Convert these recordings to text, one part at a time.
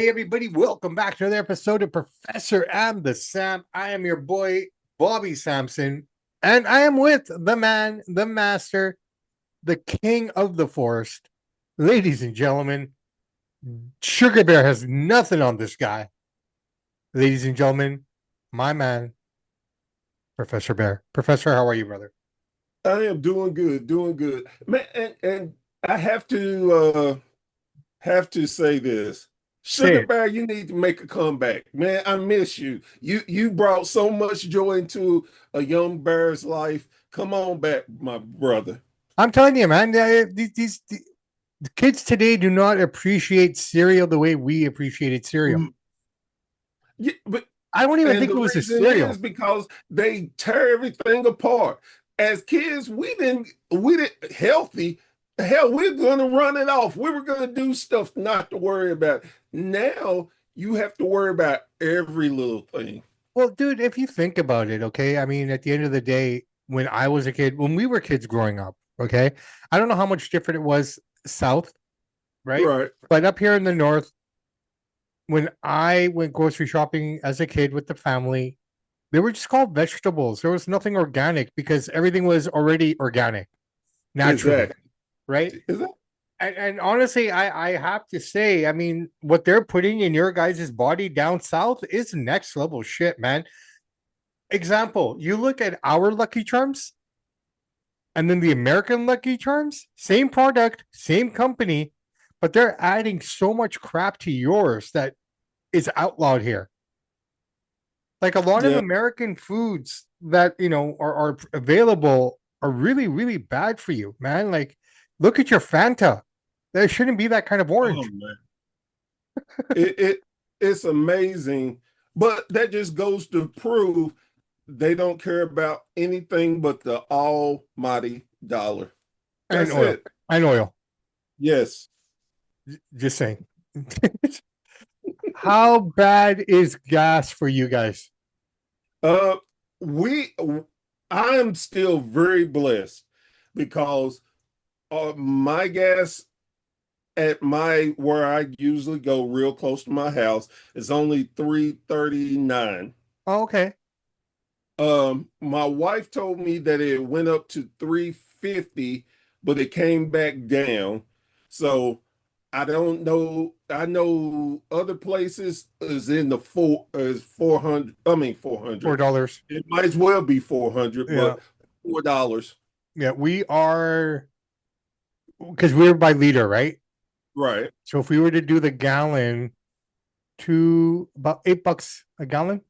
Hey, everybody, welcome back to another episode of Professor and the Sam. I am your boy, Bobby Sampson, and I am with the man, the master, the king of the forest. Ladies and gentlemen, Sugar Bear has nothing on this guy. Ladies and gentlemen, my man, Professor Bear. Professor, how are you, brother? I am doing good, man. And I have to say this, Say Sugar it. Bear, you need to make a comeback, man. I miss you. You brought so much joy into a young bear's life. Come on back, my brother. I'm telling you, man, the kids today do not appreciate cereal the way we appreciated cereal. Mm, yeah, but I don't even and think the it was a reason is cereal. because they tear everything apart. As kids, we didn't healthy. Hell, we're gonna run it off. We were gonna do stuff not to worry about. Now you have to worry about every little thing. Well, dude, if you think about it, okay, I mean, at the end of the day, when I was a kid, when we were kids growing up, okay, I don't know how much different it was south, right? Right. But up here in the north, when I went grocery shopping as a kid with the family, they were just called vegetables. There was nothing organic because everything was already organic, naturally, Exactly. right? Is that? And honestly, I have to say, I mean, what they're putting in your guys' body down south is next level shit, man. Example, you look at our Lucky Charms and then the American Lucky Charms, same product, same company, but they're adding so much crap to yours that is outlawed here. Like a lot of Yeah. American foods that, are available are really, really bad for you, man. Like, look at your Fanta. There shouldn't be that kind of Oh orange. man. It's amazing, but that just goes to prove they don't care about anything but the almighty dollar. And That's oil. it. And oil. Yes. Just saying. How bad is gas for you guys? Uh, we, I am still very blessed because my gas at my where I usually go real close to my house is only 3.39. Oh, okay. My wife told me that it went up to 3.50, but it came back down. So I don't know. I know other places is in the four is 400. I mean 400. $4. It might as well be 400, Yeah. but $4. Yeah. We are because we're by liter, right? Right. So if we were to do the gallon to about $8 a gallon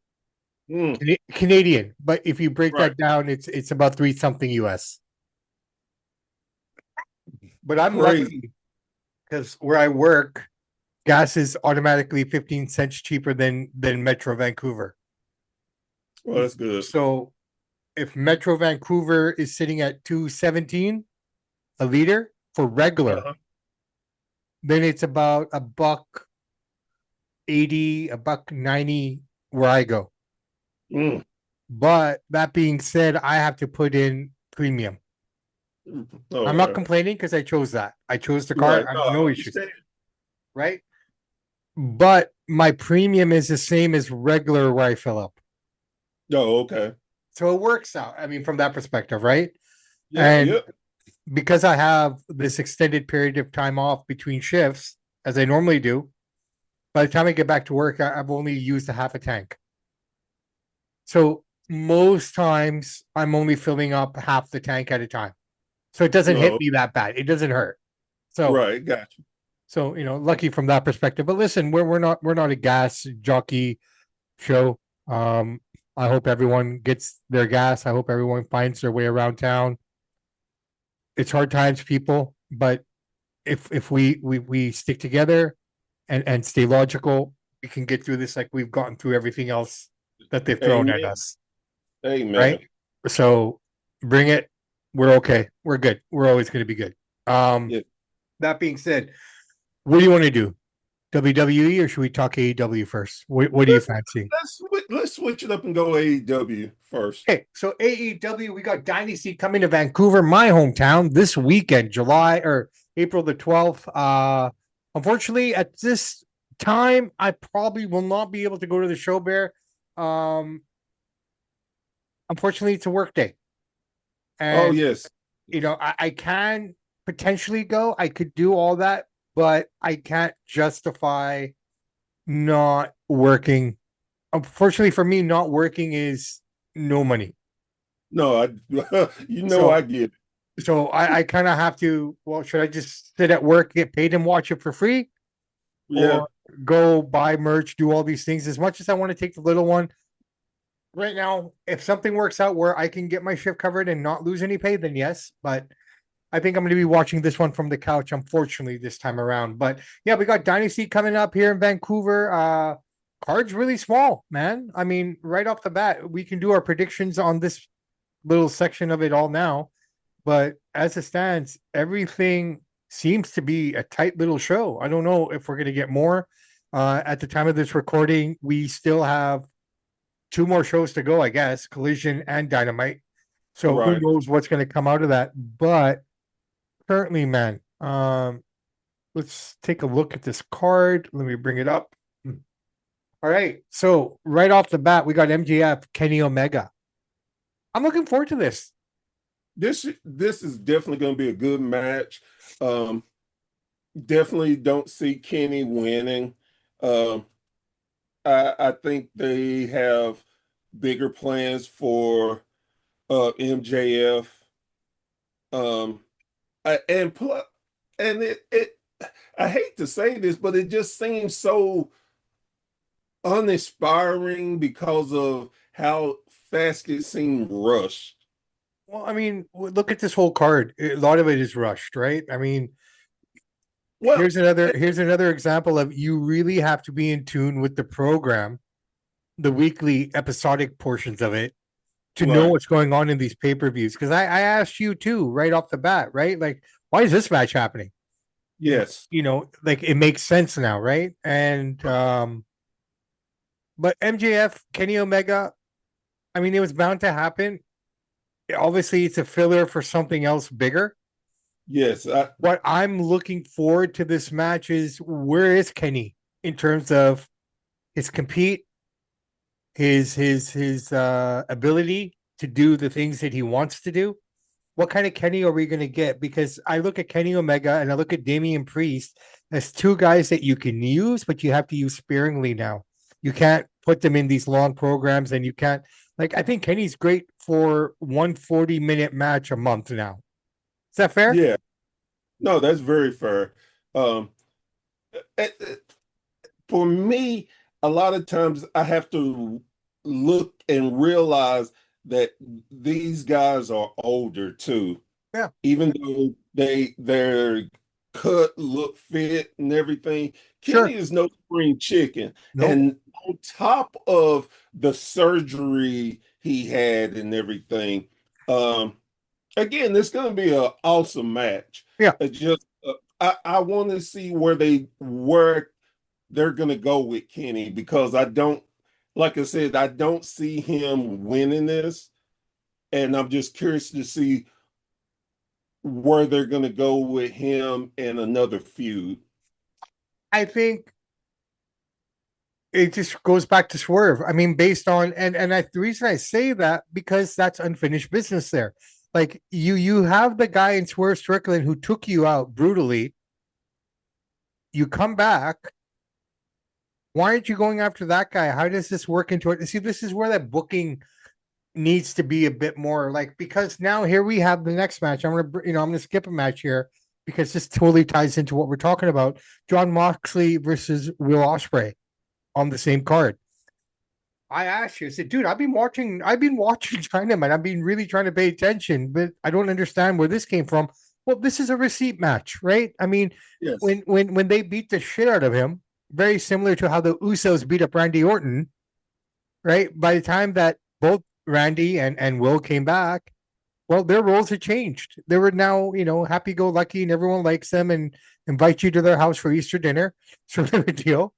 Mm, Canadian, but if you break right. that down, it's about three something US. But I'm Crazy. lucky because where I work, gas is automatically 15 cents cheaper than Metro Vancouver. Well, that's good. So if Metro Vancouver is sitting at 2.17 a liter for regular, Uh-huh. then it's about a buck 80, a buck 90 where I go. Mm. But that being said, I have to put in premium. I'm not Okay. complaining because I chose that. I chose the car. Right. I No, have I no issues, understand. right? But my premium is the same as regular where I fill up. Oh, okay. So it works out. I mean, from that perspective, right? Yeah, And yeah. because I have this extended period of time off between shifts, as I normally do, by the time I get back to work, I've only used a half a tank. So most times I'm only filling up half the tank at a time. So it doesn't hit No, me that bad. It doesn't hurt. So right. Got you. lucky from that perspective. But listen, we're not a gas jockey show. Um, I hope everyone gets their gas. I hope everyone finds their way around town. It's hard times, people, but if we stick together and stay logical, we can get through this like we've gotten through everything else that they've thrown at Amen. us, right? Amen. So bring it. We're okay. We're good. We're always going to be good. Um, Yeah. that being said, what do you want to do? WWE or should we talk AEW first? What do you Let's fancy? let's switch it up and go AEW first. Okay, so AEW, we got Dynasty coming to Vancouver, my hometown, this weekend, July or April the 12th. Unfortunately, at this time, I probably will not be able to go to the show, Bear. Um, Unfortunately, it's a work day, Oh and yes. I can potentially go. I could do all that, but I can't justify not working. Unfortunately for me, not working is no money. No, I I So get it. I kind of have to. Well, should I just sit at work, get paid, and watch it for free, Yeah, or go buy merch, do all these things? As much as I want to take the little one right now, if something works out where I can get my shift covered and not lose any pay, then yes. But I think I'm going to be watching this one from the couch, unfortunately, this time around. But yeah, we got Dynasty coming up here in Vancouver. Card's really small, man. I mean, right off the bat, we can do our predictions on this little section of it all now. But as it stands, everything seems to be a tight little show. I don't know if we're going to get more. At the time of this recording, we still have two more shows to go, I guess, Collision and Dynamite. So who right. knows what's going to come out of that? But currently, man, let's take a look at this card. Let me bring it up. All right. So right off the bat, we got MJF, Kenny Omega. I'm looking forward to this. This is definitely going to be a good match. Um, Definitely don't see Kenny winning. Um, I think they have bigger plans for MJF. Um, and plus, and it I hate to say this, but it just seems so uninspiring because of how fast it seemed rushed. Well, I mean, look at this whole card. A lot of it is rushed, right? I mean, Well, here's another example of you really have to be in tune with the program, the weekly episodic portions of it, to know right. what's going on in these pay-per-views. Because I asked you too, right off the bat, right? Like, why is this match happening? Yes. Like it makes sense now, right? And but MJF, Kenny Omega, I mean, it was bound to happen. Obviously, it's a filler for something else bigger. Yes. What I'm looking forward to this match is where is Kenny in terms of his compete, his ability to do the things that he wants to do. What kind of Kenny are we going to get? Because I look at Kenny Omega and I look at Damian Priest as two guys that you can use, but you have to use sparingly now. You can't put them in these long programs, and you can't, like, I think Kenny's great for 140-minute match a month now. Is that fair? Yeah. No, that's very fair. Um, eh, eh, for me, a lot of times I have to look and realize that these guys are older too, Yeah, even though their cut look fit and everything. Kenny sure. is no spring chicken. Nope. And on top of the surgery he had and everything, um, again, it's going to be an awesome match. Yeah. It just I want to see where they're going to go with Kenny because I don't, like I said, I don't see him winning this, and I'm just curious to see where they're going to go with him in another feud. I think it just goes back to Swerve. I mean, based on the reason I say that because that's unfinished business there. Like you have the guy in Swerve Strickland who took you out brutally. You come back. Why aren't you going after that guy? How does this work into it? See, this is where that booking needs to be a bit more like because now here we have the next match. I'm gonna skip a match here because this totally ties into what we're talking about. John Moxley versus Will Ospreay on the same card. I asked you, I said, dude, I've been watching China, man. I've been really trying to pay attention, but I don't understand where this came from. Well, this is a receipt match, right? I mean, Yes. when they beat the shit out of him, very similar to how the Usos beat up Randy Orton, right? By the time that both Randy and Will came back, well, their roles had changed. They were now, happy go lucky and everyone likes them and invite you to their house for Easter dinner, sort of a deal.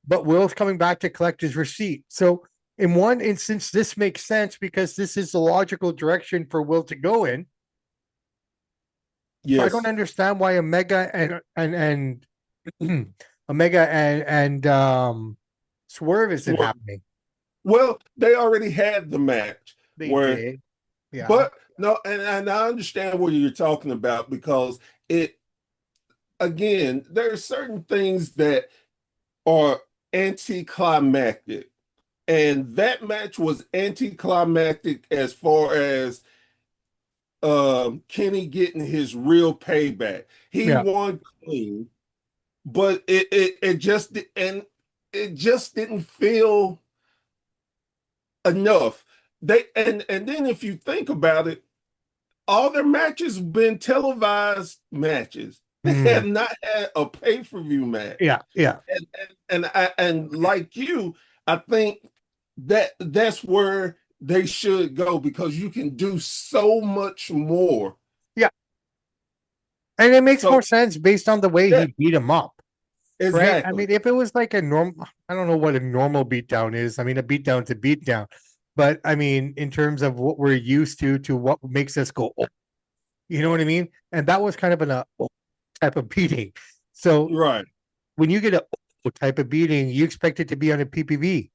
But Will's coming back to collect his receipt. So in one instance, this makes sense because this is the logical direction for Will to go in. So I don't Yes. understand why Omega and Omega and Swerve isn't Swerve. happening. Well, they already had the match They where, did. Yeah. but no, and I understand what you're talking about because it again, there are certain things that are anticlimactic. And that match was anticlimactic as far as Kenny getting his real payback. He Yeah. won clean, but it just didn't feel enough. They and then if you think about it, all their matches have been televised matches. They Mm. have not had a pay-per-view match. Yeah. Yeah. And like you, I think that's where they should go because you can do so much more. Yeah. And it makes So more sense based on the way yeah, he beat him up. Right? I exactly. mean, if it was like a normal, I don't know what a normal beatdown is. I mean, a beatdown's a beatdown. But I mean, in terms of what we're used to what makes us go, oh, you know what I mean? And that was kind of an oh, type of beating. So Right. when you get a oh, type of beating, you expect it to be on a PPV,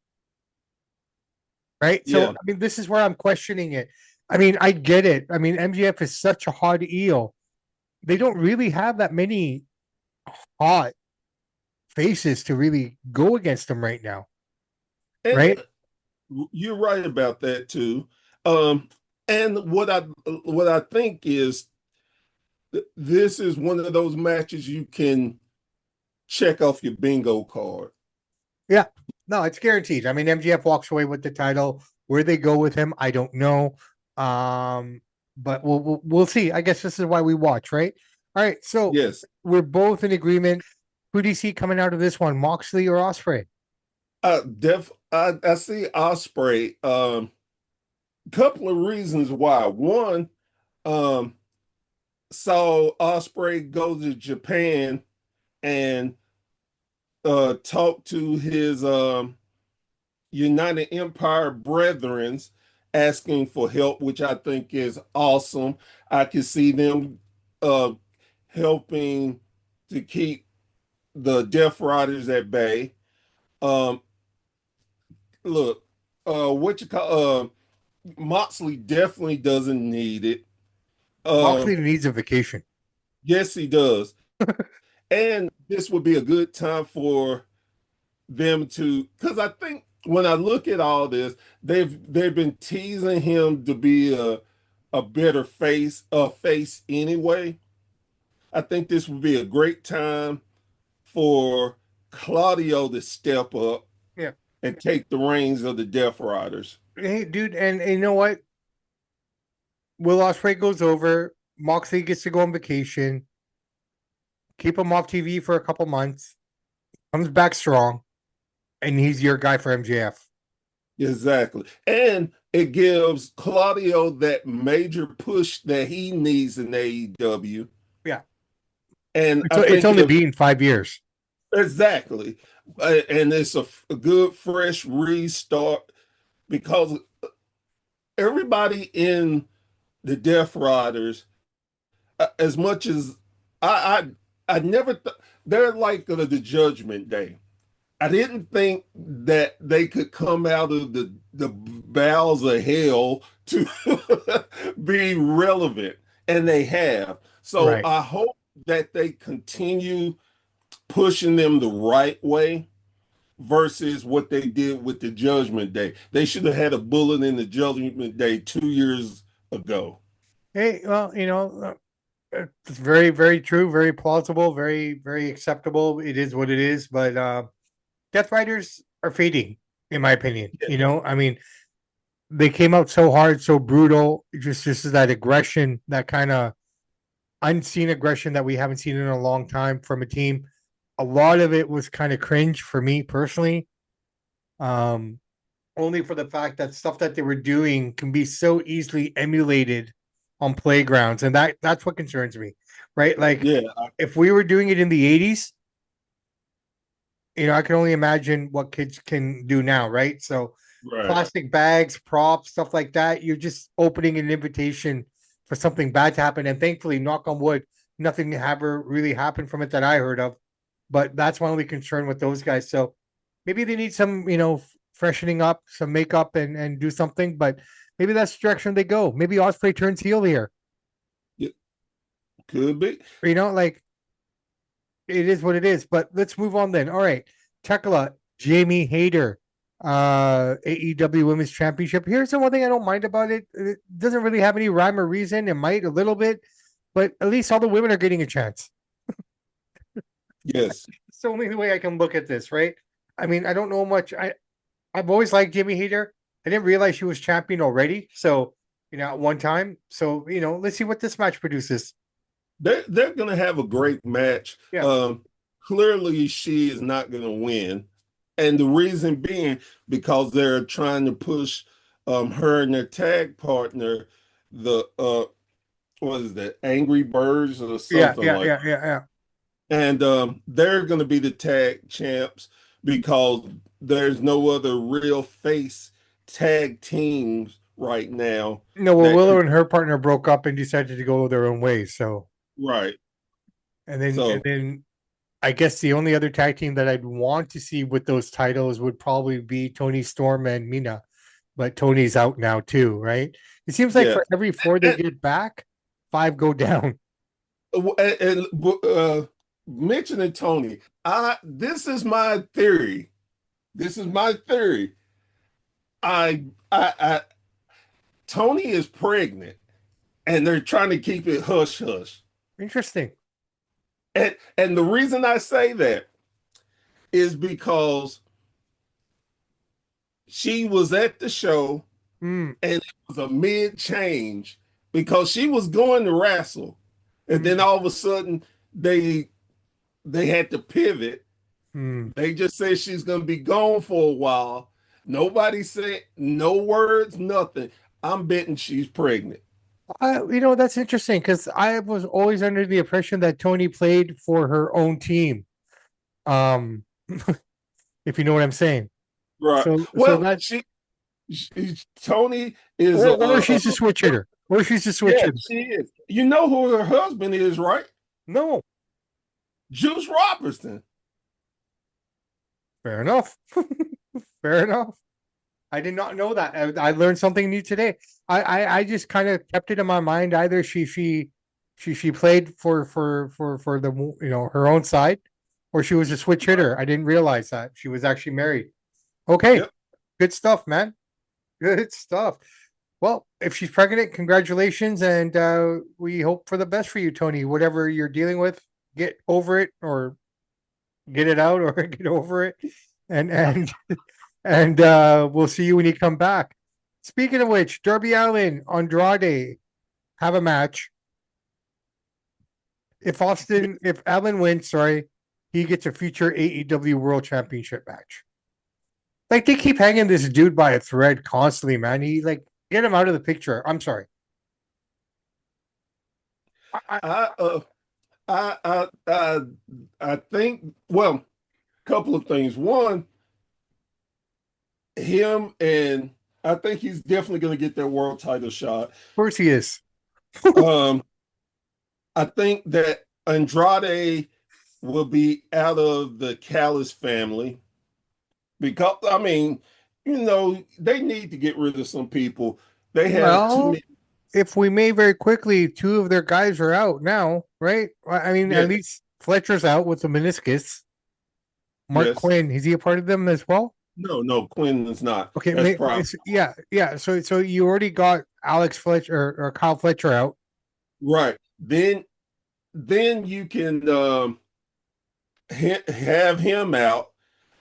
right? So, Yeah. I mean, this is where I'm questioning it. I mean, I get it. I mean, MGF is such a hot eel. They don't really have that many hot faces to really go against them right now, And right? you're right about that too. Um, and what I think is this is one of those matches you can check off your bingo card. Yeah. No, it's guaranteed. I mean, MGF walks away with the title. Where they go with him, I don't know. But we'll see. I guess this is why we watch, right? All right. So Yes. we're both in agreement. Who do you see coming out of this one, Moxley or Osprey? I see Osprey. Couple of reasons why. One, um, saw Osprey go to Japan and talk to his United Empire brethrens asking for help, which I think is awesome. I can see them uh, helping to keep the Death Riders at bay. Um, look, what you call Moxley definitely doesn't need it. Moxley Um, needs a vacation. yes, he does. And this would be a good time for them to, because I think when I look at all this, they've been teasing him to be a better face anyway. I think this would be a great time for Claudio to step up Yeah. and take the reins of the Death Riders. Hey, dude, and you know what? Will Osprey goes over. Moxley gets to go on vacation. Keep him off TV for a couple months. Comes back strong, and he's your guy for MJF. Exactly. And it gives Claudio that major push that he needs in AEW. Yeah. And I So it's think only it'll been 5 years. exactly. And it's a good, fresh restart because everybody in the Death Riders, as much as I never, they're like the Judgment Day. I didn't think that they could come out of the bowels of hell to be relevant, and they have. So Right. I hope that they continue pushing them the right way versus what they did with the Judgment Day. They should have had a bullet in the Judgment Day 2 years ago. Hey, well, it's very, very true, very plausible, very, very acceptable. It is what it is, but Death Riders are fading, in my opinion. Yeah, I mean, they came out so hard, so brutal. Just that aggression, that kind of unseen aggression that we haven't seen in a long time from a team. A lot of it was kind of cringe for me personally. Um, Only for the fact that stuff that they were doing can be so easily emulated on playgrounds, and that's what concerns me, right? Like yeah, if we were doing it in the 80s, I can only imagine what kids can do now, right? So right. plastic bags, props, stuff like that, you're just opening an invitation for something bad to happen. And thankfully, knock on wood, nothing ever really happened from it that I heard of. but that's my only concern with those guys. So maybe they need some, freshening up, some makeup, and do something. But maybe that's the direction they go. Maybe Osprey turns heel here. Yeah, could be. Like it is what it is. But let's move on then. All right, Tekla, Jamie Hayter, AEW Women's Championship. Here's the one thing I don't mind about it. It doesn't really have any rhyme or reason. It might a little bit, but at least all the women are getting a chance. Yes. It's the only way I can look at this, right? I mean, I don't know much. I've always liked Jamie Hayter. I didn't realize she was champion already. So, at one time. So, let's see what this match produces. They're gonna have a great match. Yeah. Clearly she is not gonna win. And the reason being because they're trying to push her and their tag partner, the what is that, Angry Birds or Yeah, something yeah, like yeah, yeah, yeah. and they're going to be the tag champs because there's no other real face tag teams right now No, well, that Willow can, and her partner broke up and decided to go their own ways. So, right. and then and So then I guess the only other tag team that I'd want to see with those titles would probably be Tony Storm and Mina, but Tony's out now too, right? It seems like yeah, for every four they and, get back, five go down. and mentioning Tony, I this is my theory. This is my theory. I Tony is pregnant, and they're trying to keep it hush hush. Interesting. And the reason I say that is because she was at the show Mm, and it was a mid change because she was going to wrestle. And then mm, all of a sudden they had to pivot. mm. They just said she's gonna be gone for a while. Nobody said no words, nothing. I'm betting she's pregnant. That's interesting because I was always under the impression that Tony played for her own team. Um, if you know what I'm saying. Right. So Well, that Tony is or she's a switch hitter. Or she's a switch yeah, hitter. she is. You know who her husband is, right? No, Juice Robertson. fair enough. Fair enough. I did not know that. I learned something new today. I just kind of kept it in my mind. Either she played for the her own side, or she was a switch hitter. I didn't realize that she was actually married. Okay, Yep. good stuff, man. Good stuff. Well, if she's pregnant, congratulations, and we hope for the best for you, Tony. Whatever you're dealing with, get over it, or get it out, or get over it, and and we'll see you when you come back. Speaking of which, Darby Allin, Andrade have a match. If Allin wins, sorry, he gets a future AEW World Championship match. Like they keep hanging this dude by a thread constantly, man. He like get him out of the picture. I'm sorry. I, I uh I I I I think well, a couple of things. One, him and I think he's definitely going to get their world title shot. of course he is. Um, I think that Andrade will be out of the Callis family because I mean, they need to get rid of some people. They have too Well, many. if we may very quickly, two of their guys are out now, right? I mean, at Yes, least Fletcher's out with the meniscus. Mark yes. Quinn, is he a part of them as well? No, Quinn is not. Okay, That's probably yeah, yeah. So you already got Alex Fletcher or Kyle Fletcher out. right. Then you can have him out.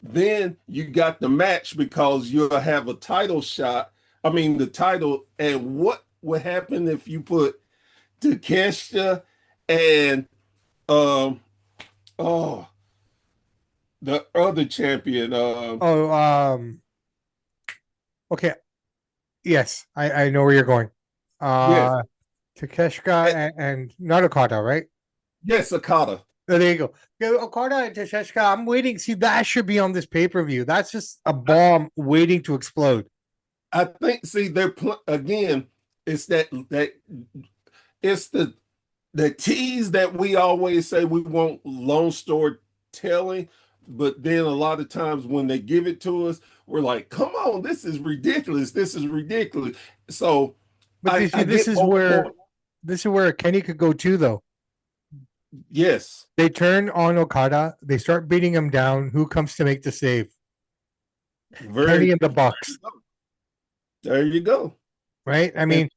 Then you got the match because you'll have a title shot. I mean, the title. And what would happen if you put Takeshita and um oh the other champion Oh, okay. Yes, I know where you're going. yes Takeshka eh, and not Okada, right? yes Okada. Oh, there you go. Yeah, Okada and Takeshka. I'm waiting. See, that should be on this pay-per-view. That's just a I, bomb waiting to explode. I think see again it's that it's the tease that we always say we want Lone Star telling, but then a lot of times when they give it to us, we're like, come on, this is ridiculous. This is ridiculous. So But this, I this get is both where points. Kenny could go too, though. Yes. They turn on Okada, they start beating him down. Who comes to make the save? Kenny Very and the Bucks, there you go. right? I And, mean,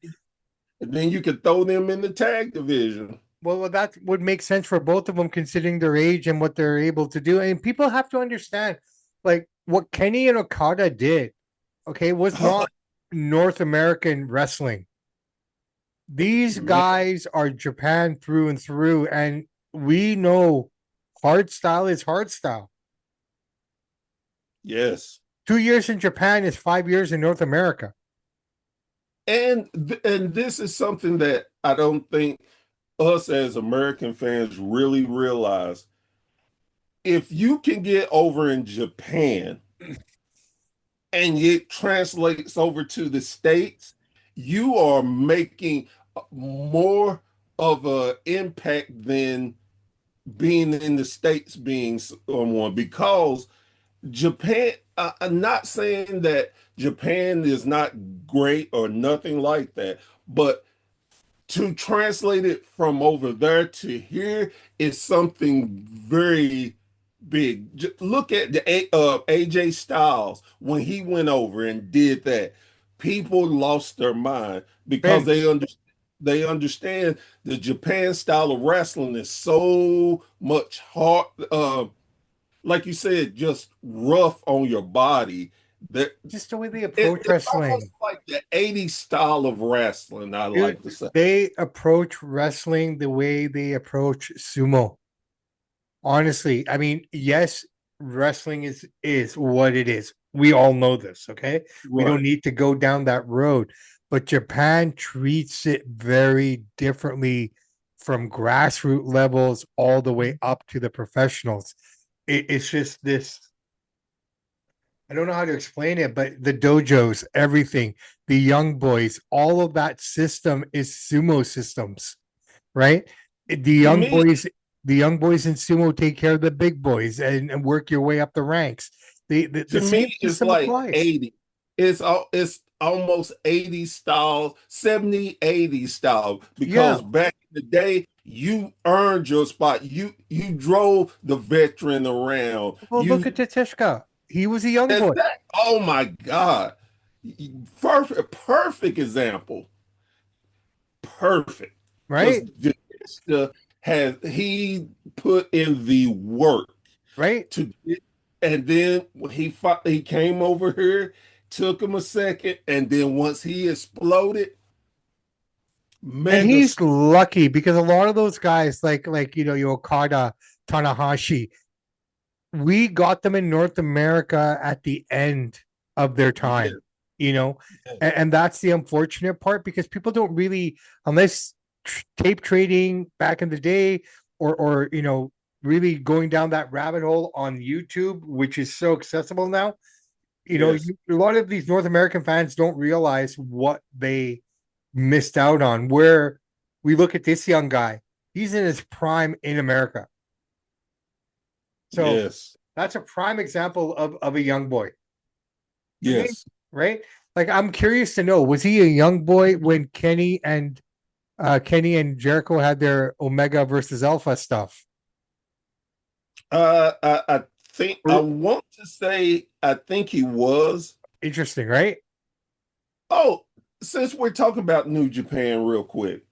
and then you could throw them in the tag division. well, that would make sense for both of them considering their age and what they're able to do. And people have to understand, like, what Kenny and Okada did, okay, was not North American wrestling. These Man, guys are Japan through and through, and we know hard style is hard style. yes. 2 years in Japan is 5 years in North America. And this is something that I don't think us as American fans really realize. If you can get over in Japan and it translates over to the States, you are making more of an impact than being in the States being someone, because Japan, I'm not saying that Japan is not great or nothing like that, but to translate it from over there to here is something very big. Look at the AJ Styles when he went over and did that. People lost their mind because Vince, they understand the Japan style of wrestling is so much hard, like you said, just rough on your body. That just the way they approach it's almost wrestling. like the '80s style of wrestling, I Dude, like to say. they approach wrestling the way they approach sumo. Honestly, I mean, yes, wrestling is what it is. We all know this, okay? We don't Right. need to go down that road. But Japan treats it very differently from grassroots levels all the way up to the professionals. It's just this. I don't know how to explain it, but the dojos, everything, the young boys, all of that system is sumo systems, right? The To young me, boys, the young boys in sumo take care of the big boys and work your way up the ranks. The to same me, it's system like applies. 80. It's almost 80s style, 70, 80s style. Yeah. Because back in the day, you earned your spot. You drove the veteran around. Well, look You at Tatishka. He was a young That's boy, that. Oh my God. Perfect example. Perfect. Because right? has he put in the work Right? to get, and then when he came over here, took him a second, and then once he exploded, And mega he's lucky because a lot of those guys, like your Okada, Tanahashi, we got them in North America at the end of their yeah, time, you know, yeah. and that's the unfortunate part because people don't really, unless tape trading back in the day, or really going down that rabbit hole on YouTube, which is so accessible now. Yes. A lot of these North American fans don't realize what they missed out on. Where we look at this young guy, he's in his prime in America. So Yes. that's a prime example of a young boy. Okay. Yes. Right? Like I'm curious to know, was he a young boy when Kenny and Jericho had their Omega versus Alpha stuff? I think I want to say I think he was. Interesting, right? Oh, since we're talking about New Japan real quick,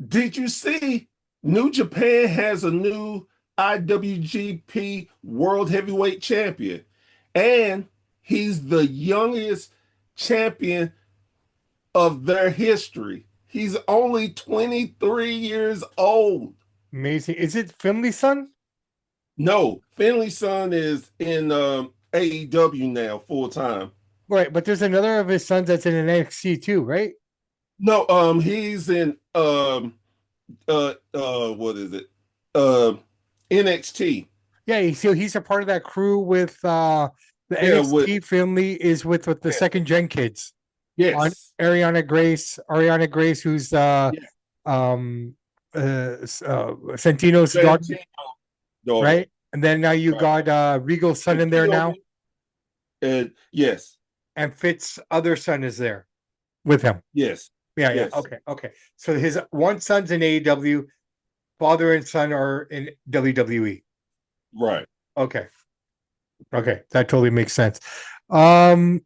did you see New Japan has a new IWGP World Heavyweight Champion, and he's the youngest champion of their history. He's only 23 years old. Amazing. Is it Finley's son? No, Finley's son is in AEW now full time. Right, but there's another of his sons that's in an NXT too, right? No, he's in what is it? NXT. Yeah, so he's a part of that crew with the Yeah, with NXT. Finley is with the yeah, second gen kids on yes. Ariana Grace, who's Yeah. Santino's daughter, Valentino daughter. right? And then now you Right. got Regal's son And in there now, POV, and yes, and Fitz's other son is there with him. yes, Yeah, yeah. yes, Okay, okay. So his one son's in AEW, father and son are in WWE. right. Okay. Okay. That totally makes sense. Um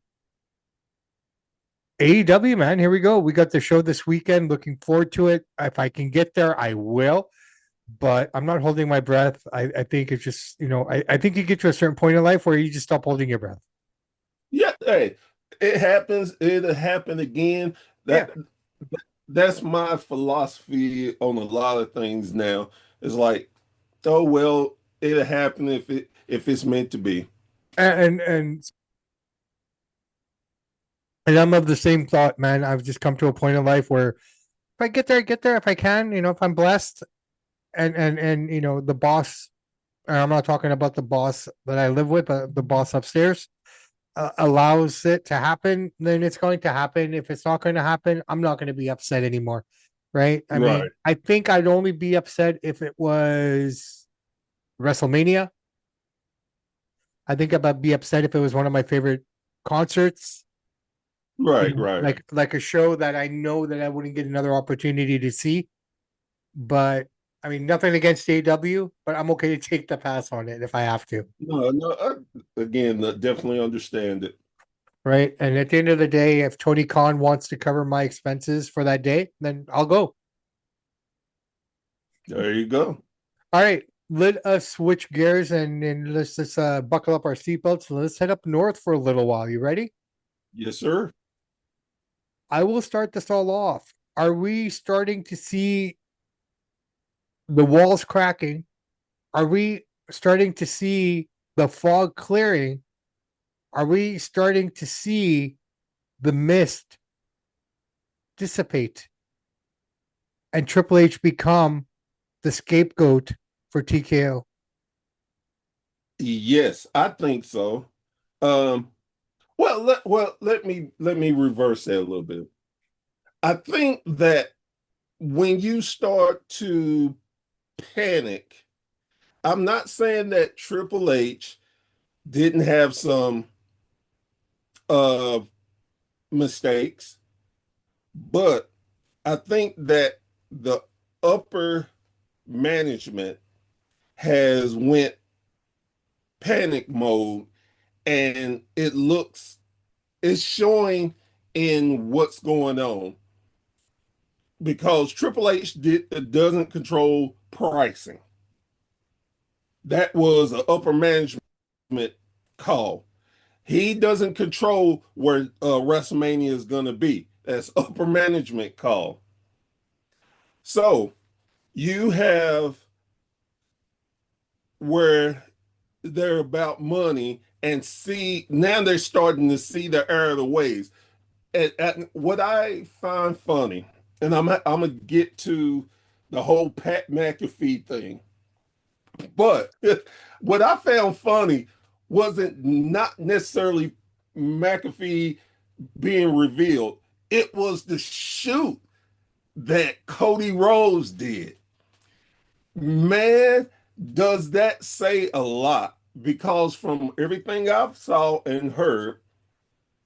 AEW, man, here we go. We got the show this weekend. Looking forward to it. If I can get there, I will. But I'm not holding my breath. I think it's just, I think you get to a certain point in life where you just stop holding your breath. Yeah, hey, it happens. It'll happen again. Yeah. That that's my philosophy on a lot of things now. It's like, oh well, it'll happen if it's meant to be. And I'm of the same thought, man. I've just come to a point in life where if I get there, I get there. If I can, if I'm blessed, and the boss, and I'm not talking about the boss that I live with, but the boss upstairs allows it to happen, then it's going to happen. If it's not going to happen, I'm not going to be upset anymore. Right? I mean, Right, I think I'd only be upset if it was WrestleMania. I think I'd be upset if it was one of my favorite concerts. right, right. Like a show that I know that I wouldn't get another opportunity to see. But I mean, nothing against AW, but I'm okay to take the pass on it if I have to. No, no. Again, definitely understand it. Right. And at the end of the day, if Tony Khan wants to cover my expenses for that day, then I'll go. There you go. All right. Let us switch gears and let's just buckle up our seatbelts and let's head up north for a little while. You ready? Yes, sir. I will start this all off. Are we starting to see the walls cracking? Are we starting to see the fog clearing? Are we starting to see the mist dissipate and Triple H become the scapegoat for TKO? Yes, I think so. Um, let me reverse that a little bit. I think that when you start to panic, I'm not saying that Triple H didn't have some uh mistakes, but I think that the upper management has went panic mode, and it's showing in what's going on because Triple H doesn't control pricing. That was an upper management call. He doesn't control where WrestleMania is going to be. That's upper management call. So you have where they're about money and see now they're starting to see the error of the ways. And what I find funny, and I'm gonna get to the whole Pat McAfee thing, but what I found funny wasn't not necessarily McAfee being revealed. It was the shoot that Cody Rhodes did. Man, does that say a lot? Because from everything I've saw and heard,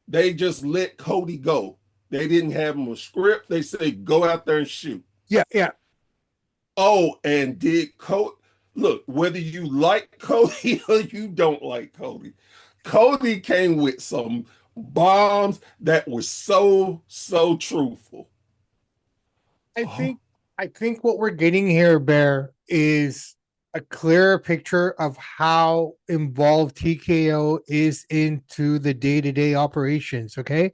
they just let Cody go. They didn't have him a script. They say go out there and shoot. Yeah, yeah. Oh, and did Cody look, whether you like Cody or you don't like Cody, Cody came with some bombs that were so truthful. I Oh, think I think what we're getting here, Bear, is a clearer picture of how involved TKO is into the day-to-day operations. Okay.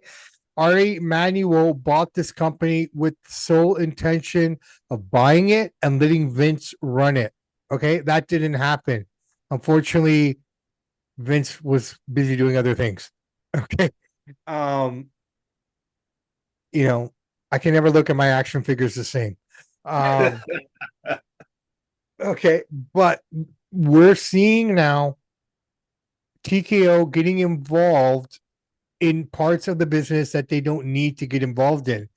Ari Manuel bought this company with sole intention of buying it and letting Vince run it. Okay. That didn't happen. Unfortunately, Vince was busy doing other things. Okay. Um, you know, I can never look at my action figures the same. Um, okay, but we're seeing now TKO getting involved in parts of the business that they don't need to get involved in.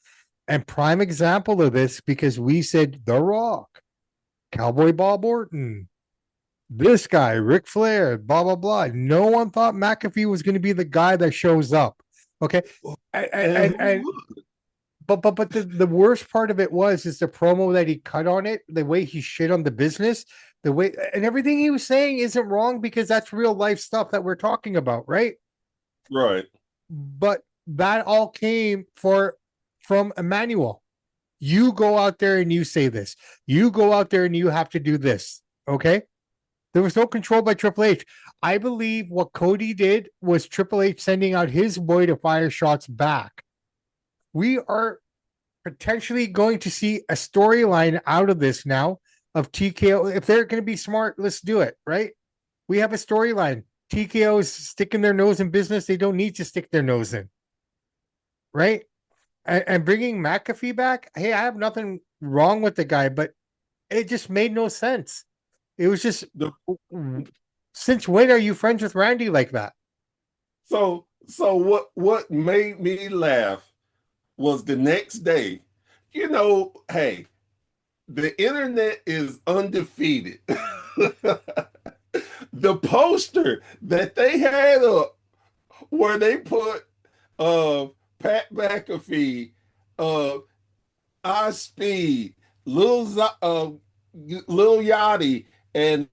And prime example of this, because we said The Rock, Cowboy Bob Orton, This guy, Ric Flair, blah blah blah. No one thought McAfee was going to be the guy that shows up. Okay, And and but the worst part of it was is the promo that he cut on it, the way he shit on the business, the way and everything he was saying isn't wrong because that's real life stuff that we're talking about, right? right. But that all came from Emmanuel. You go out there and you say this. You go out there and you have to do this. Okay. There was no control by Triple H. I believe what Cody did was Triple H sending out his boy to fire shots back. We are potentially going to see a storyline out of this now of TKO. If they're going to be smart, let's do it, right? We have a storyline. TKO is sticking their nose in business they don't need to stick their nose in, right? And bringing McAfee back, hey, I have nothing wrong with the guy, but it just made no sense. It was just, The, since when are you friends with Randy like that? so what made me laugh was the next day, hey, the internet is undefeated. The poster that they had up where they put Pat McAfee, uh I Speed, Lil Yachty, and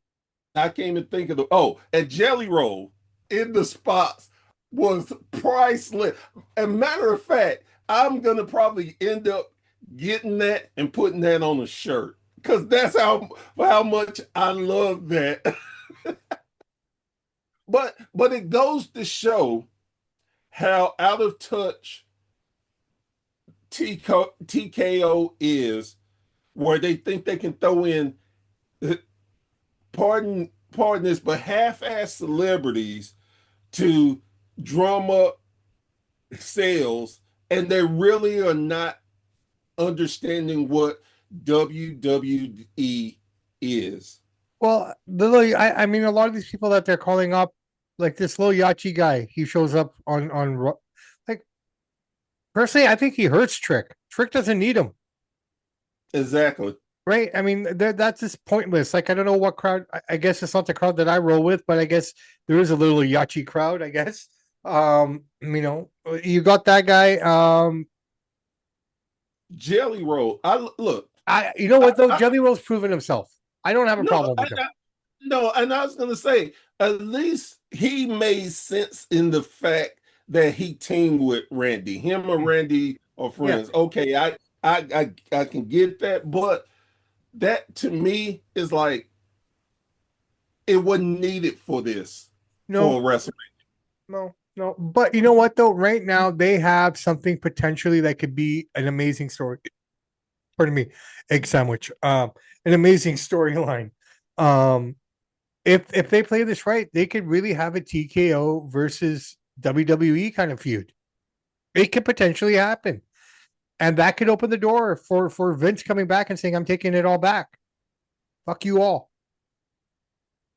I can't even think of and Jelly Roll in the spots was priceless. As a matter of fact, I'm gonna probably end up getting that and putting that on a shirt because that's how much I love that. But it goes to show how out of touch TKO is, where they think they can throw in, pardon this, but half-ass celebrities to drum up sales, and they really are not understanding what WWE is. Well, I mean, a lot of these people that they're calling up, like this little Yachi guy, he shows up on like personally, I think he hurts Trick. Trick doesn't need him, Exactly. right? I mean, that's just pointless. Like I don't know what crowd. I guess it's not the crowd that I roll with, but I guess there is a little Yachi crowd. I guess. You got that guy. Jelly Roll. I look. You know what though? I Jelly Roll's proven himself. I don't have a no, problem with him. no, and I was gonna say, at least he made sense in the fact that he teamed with Randy. Him and Randy are Yeah. friends. Okay, I can get that, but that to me is like it wasn't needed for this No, for WrestleMania. no. But you know what though? Right now they have something potentially that could be an amazing story. Pardon me, egg sandwich. An amazing storyline. Um, if they play this right, they could really have a TKO versus WWE kind of feud. It could potentially happen, and that could open the door for Vince coming back and saying, "I'm taking it all back. Fuck you all."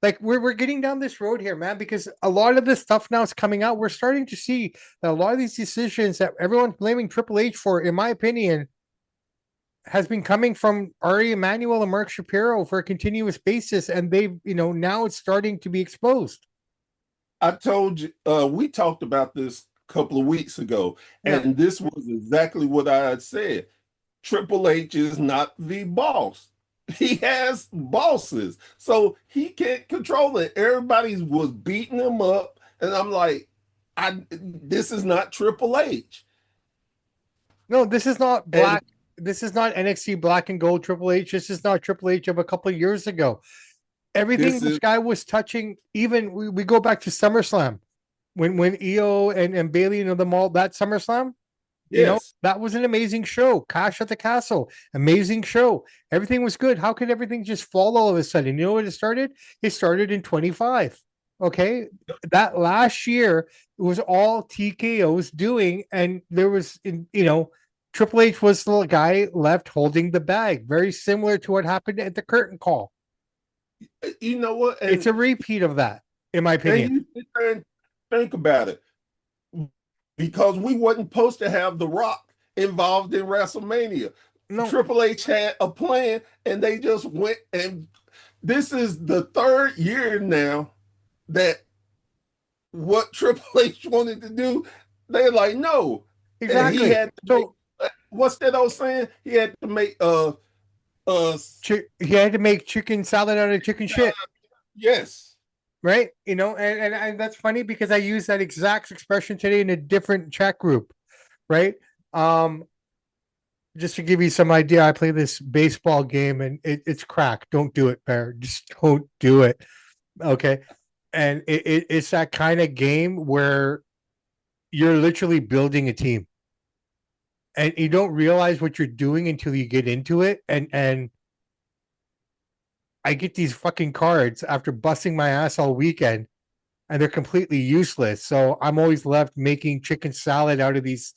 Like we're getting down this road here, man, because a lot of this stuff now is coming out. We're starting to see that a lot of these decisions that everyone's blaming Triple H for, in my opinion, has been coming from Ari Emanuel and Mark Shapiro for a continuous basis, and now it's starting to be exposed. I told you we talked about this a couple of weeks ago, Yeah. and this was exactly what I had said. Triple H is not the boss. He has bosses, so he can't control it. Everybody was beating him up, and I'm like, this is not Triple H. No, this is not And black. This is not NXT Black and Gold Triple H. This is not Triple H of a couple of years ago. Everything this this is guy was touching, even we go back to SummerSlam when EO and Bailey and them all that SummerSlam. yes, That was an amazing show. Cash at the Castle, amazing show. Everything was good. How could everything just fall all of a sudden? You know what it started? It started in 25. Okay. That last year, it was all TKO's doing. And there was, Triple H was the guy left holding the bag. Very similar to what happened at the curtain call. you know what, It's a repeat of that, in my opinion. you sit there and think about it, because we wasn't supposed to have The Rock involved in WrestleMania. No, Triple H had a plan, and they just went and this is the third year now that what Triple H wanted to do, they're like, no. And he Exactly. had to make, So what's that old saying? He had to make uh he had to make chicken salad out of chicken shit, yes. right? And that's funny because I used that exact expression today in a different chat group, right? Um, just to give you some idea, I play this baseball game and it's crack. Don't do it, Bear. Just don't do it. Okay. And it's that kind of game where you're literally building a team and you don't realize what you're doing until you get into it. And I get these fucking cards after busting my ass all weekend and they're completely useless. So I'm always left making chicken salad out of these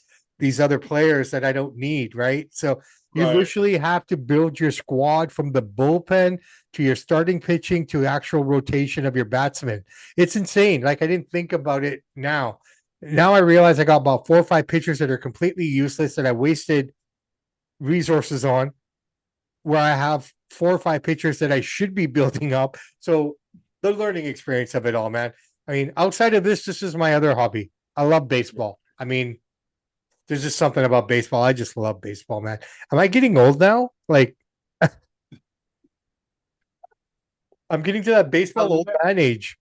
other players that I don't need, right? So you Right. literally have to build your squad from the bullpen to your starting pitching to actual rotation of your batsmen. It's insane. Like I didn't think about it now. Now I realize I got about 4 or 5 pitchers that are completely useless that I wasted resources on where I have 4 or 5 pitchers that I should be building up. So the learning experience of it all, man. I mean, outside of this is my other hobby. I love baseball. I mean, there's just something about baseball. I just love baseball, man. Am I getting old now? Like, I'm getting to that I, baseball old man age.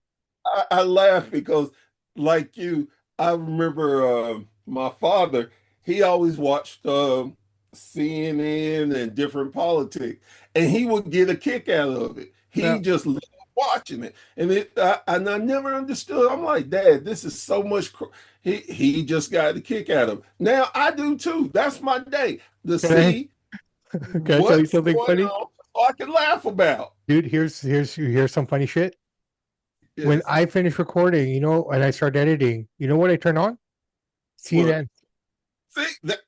I laugh because, like you, I remember my father, he always watched CNN and different politics, and he would get a kick out of it. Yeah. He just loved watching it. And I never understood. I'm like, Dad, this is so much. He just got the kick out of it. Now I do too. That's my day to Can I see can I tell you what's something going funny? on so I can laugh about. Dude, here's some funny shit. When Yes. I finish recording, and I start editing, you know what I turn on? What? CNN. See that?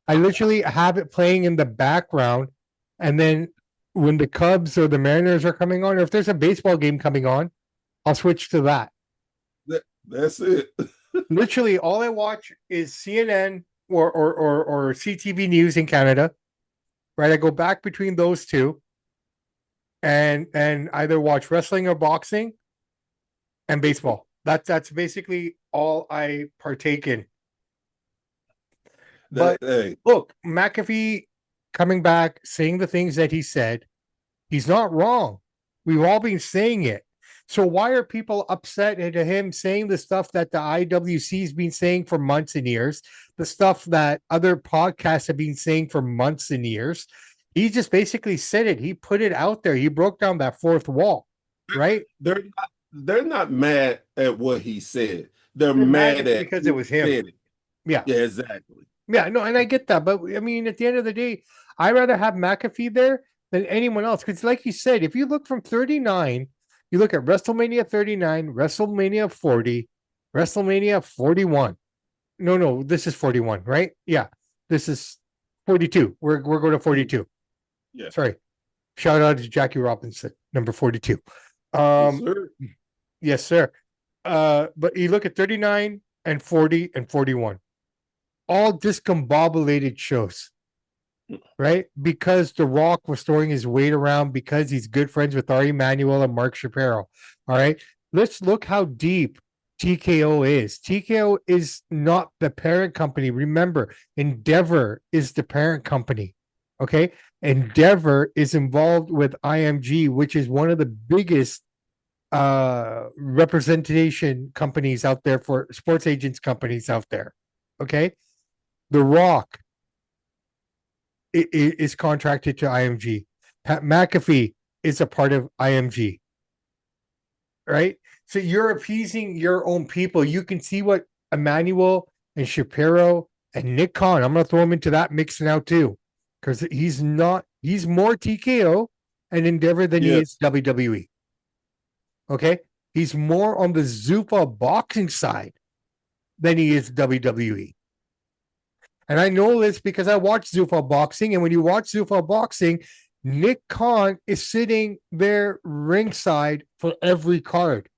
I literally have it playing in the background. And then when the Cubs or the Mariners are coming on, or if there's a baseball game coming on, I'll switch to that. That's it. Literally, all I watch is CNN or CTV News in Canada. Right, I go back between those two, and either watch wrestling or boxing and baseball. That's basically all I partake in. That But hey, look, McAfee coming back, saying the things that he said, he's not wrong. We've all been saying it. So why are people upset at him saying the stuff that the IWC's been saying for months and years, the stuff that other podcasts have been saying for months and years? He just basically said it. He put it out there. He broke down that fourth wall, right? they're not mad at what he said. They're They're mad mad at it at because it who was him. said it. Yeah. Yeah, exactly. Yeah, no, and I get that, but I mean, at the end of the day, I'd rather have McAfee there than anyone else. Because, like you said, if you look from 39, you look at WrestleMania 39, WrestleMania 40, WrestleMania 41. No, this is 41, right? Yeah, this is 42. We're going to 42. Yeah. Sorry, shout out to Jackie Robinson, number 42. Yes, Um, sir. yes, sir. But you look at 39 and 40 and 41, all discombobulated shows, right? Because The Rock was throwing his weight around because he's good friends with Ari Emanuel and Mark Shapiro. All right. Let's look how deep TKO is. TKO is not the parent company. Remember, Endeavor is the parent company. Okay. Endeavor is involved with IMG, which is one of the biggest representation companies out there for sports agents companies out there. Okay. The Rock is contracted to IMG. Pat McAfee is a part of IMG, right? So you're appeasing your own people. You can see what Emmanuel and Shapiro and Nick Khan, I'm going to throw him into that mix now too, because he's more TKO and Endeavor than he is Yes. WWE. Okay. He's more on the Zuffa boxing side than he is WWE. And I know this because I watch Zuffa boxing. And when you watch Zuffa boxing, Nick Khan is sitting there ringside for every card.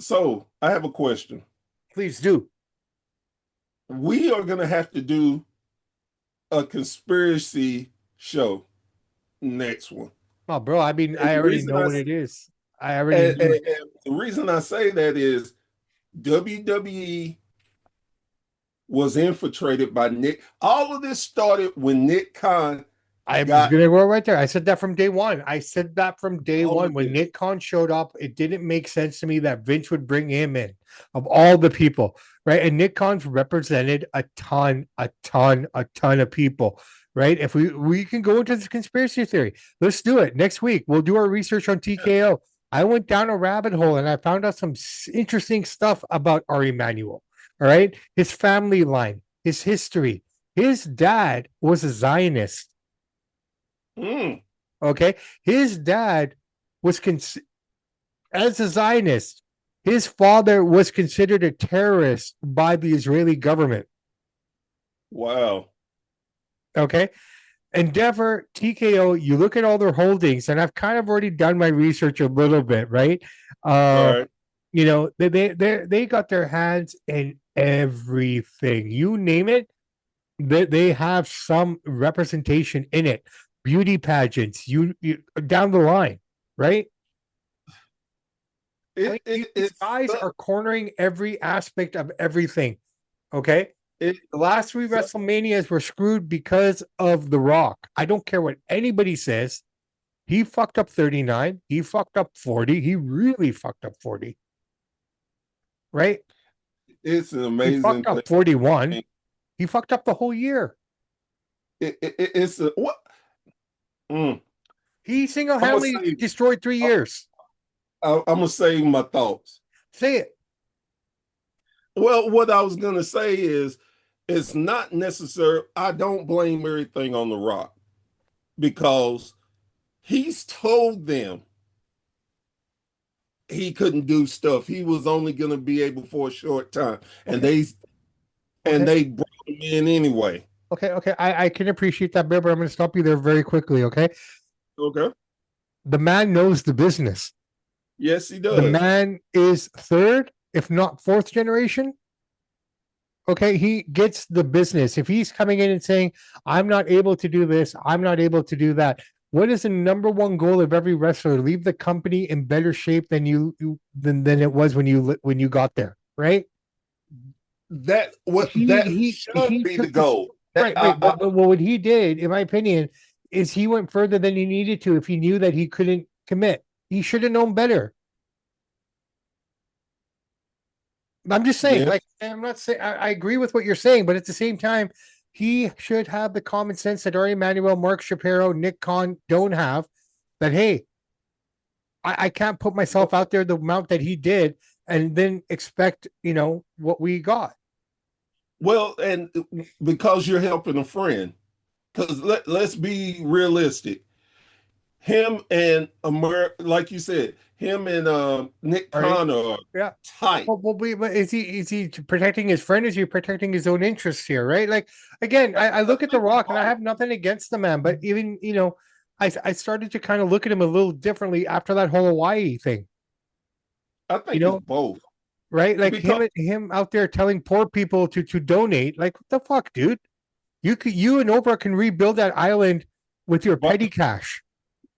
So I have a question. Please do. We are gonna have to do a conspiracy show next one. Oh, bro, I mean, And I the already reason know I what it is. I already and, and, knew. and the reason I say that is WWE was infiltrated by Nick. All of this started when Nick Khan I was got gonna go right there. I said that from day one. I said that from day all one. of When this. Nick Khan showed up, it didn't make sense to me that Vince would bring him in of all the people, right? And Nick Khan's represented a ton of people, right? If we can go into this conspiracy theory, let's do it next week. We'll do our research on TKO. I went down a rabbit hole and I found out some interesting stuff about Ari Emanuel. All right, his family line, his history. His dad was a Zionist. Mm, Okay, his dad was as a Zionist. His father was considered a terrorist by the Israeli government. wow. Okay, Endeavor, TKO. You look at all their holdings, and I've kind of already done my research a little bit, right? Uh, Right. they got their hands in everything. You name it, they have some representation in it. Beauty pageants, you down the line, right? I It, mean, it these it's guys are cornering every aspect of everything. Okay. it The last three so, WrestleManias were screwed because of The Rock. I don't care what anybody says. He fucked up 39. He fucked up 40. He really fucked up 40, right? it's an He amazing fucked thing. up 41. He fucked up the whole year. It's a what? Mm, He single I'm gonna handedly say destroyed 3 years. I'm gonna say my thoughts. Say it. Well, what I was gonna say is it's not necessary. I don't blame everything on The Rock because he's told them he couldn't do stuff. He was only gonna be able for a short time, and Okay. and Okay. they brought him in anyway. Okay. I can appreciate that, Bill, but I'm going to stop you there very quickly. Okay. Okay. The man knows the business. Yes, he The does. man is third, if not fourth generation. Okay. He gets the business. If he's coming in and saying, I'm not able to do this, I'm not able to do that. What is the number one goal of every wrestler? Leave the company in better shape than than it was when you got there, right? That should He be the took this goal. That, right. But what he did, in my opinion, is he went further than he needed to. If he knew that he couldn't commit, he should have known better. I'm just saying, like, yes. I'm not saying I agree with what you're saying, but at the same time, he should have the common sense that Ari Emanuel, Mark Shapiro, Nick Khan don't have. That hey, I can't put myself out there the amount that he did, and then expect what we got. Well, and because you're helping a friend, because let's be realistic. Him and like you said, him and Nick All right. Khan are Yeah. tight. But is he protecting his friend? Is he protecting his own interests here? Right? Like again, I I look at The think it's Rock and I both. have nothing against the man, but even I started to kind of look at him a little differently after that whole Hawaii thing. I You think it's know, both right? Like because him out there telling poor people to donate. Like what the fuck, dude? You and Oprah can rebuild that island with your but petty cash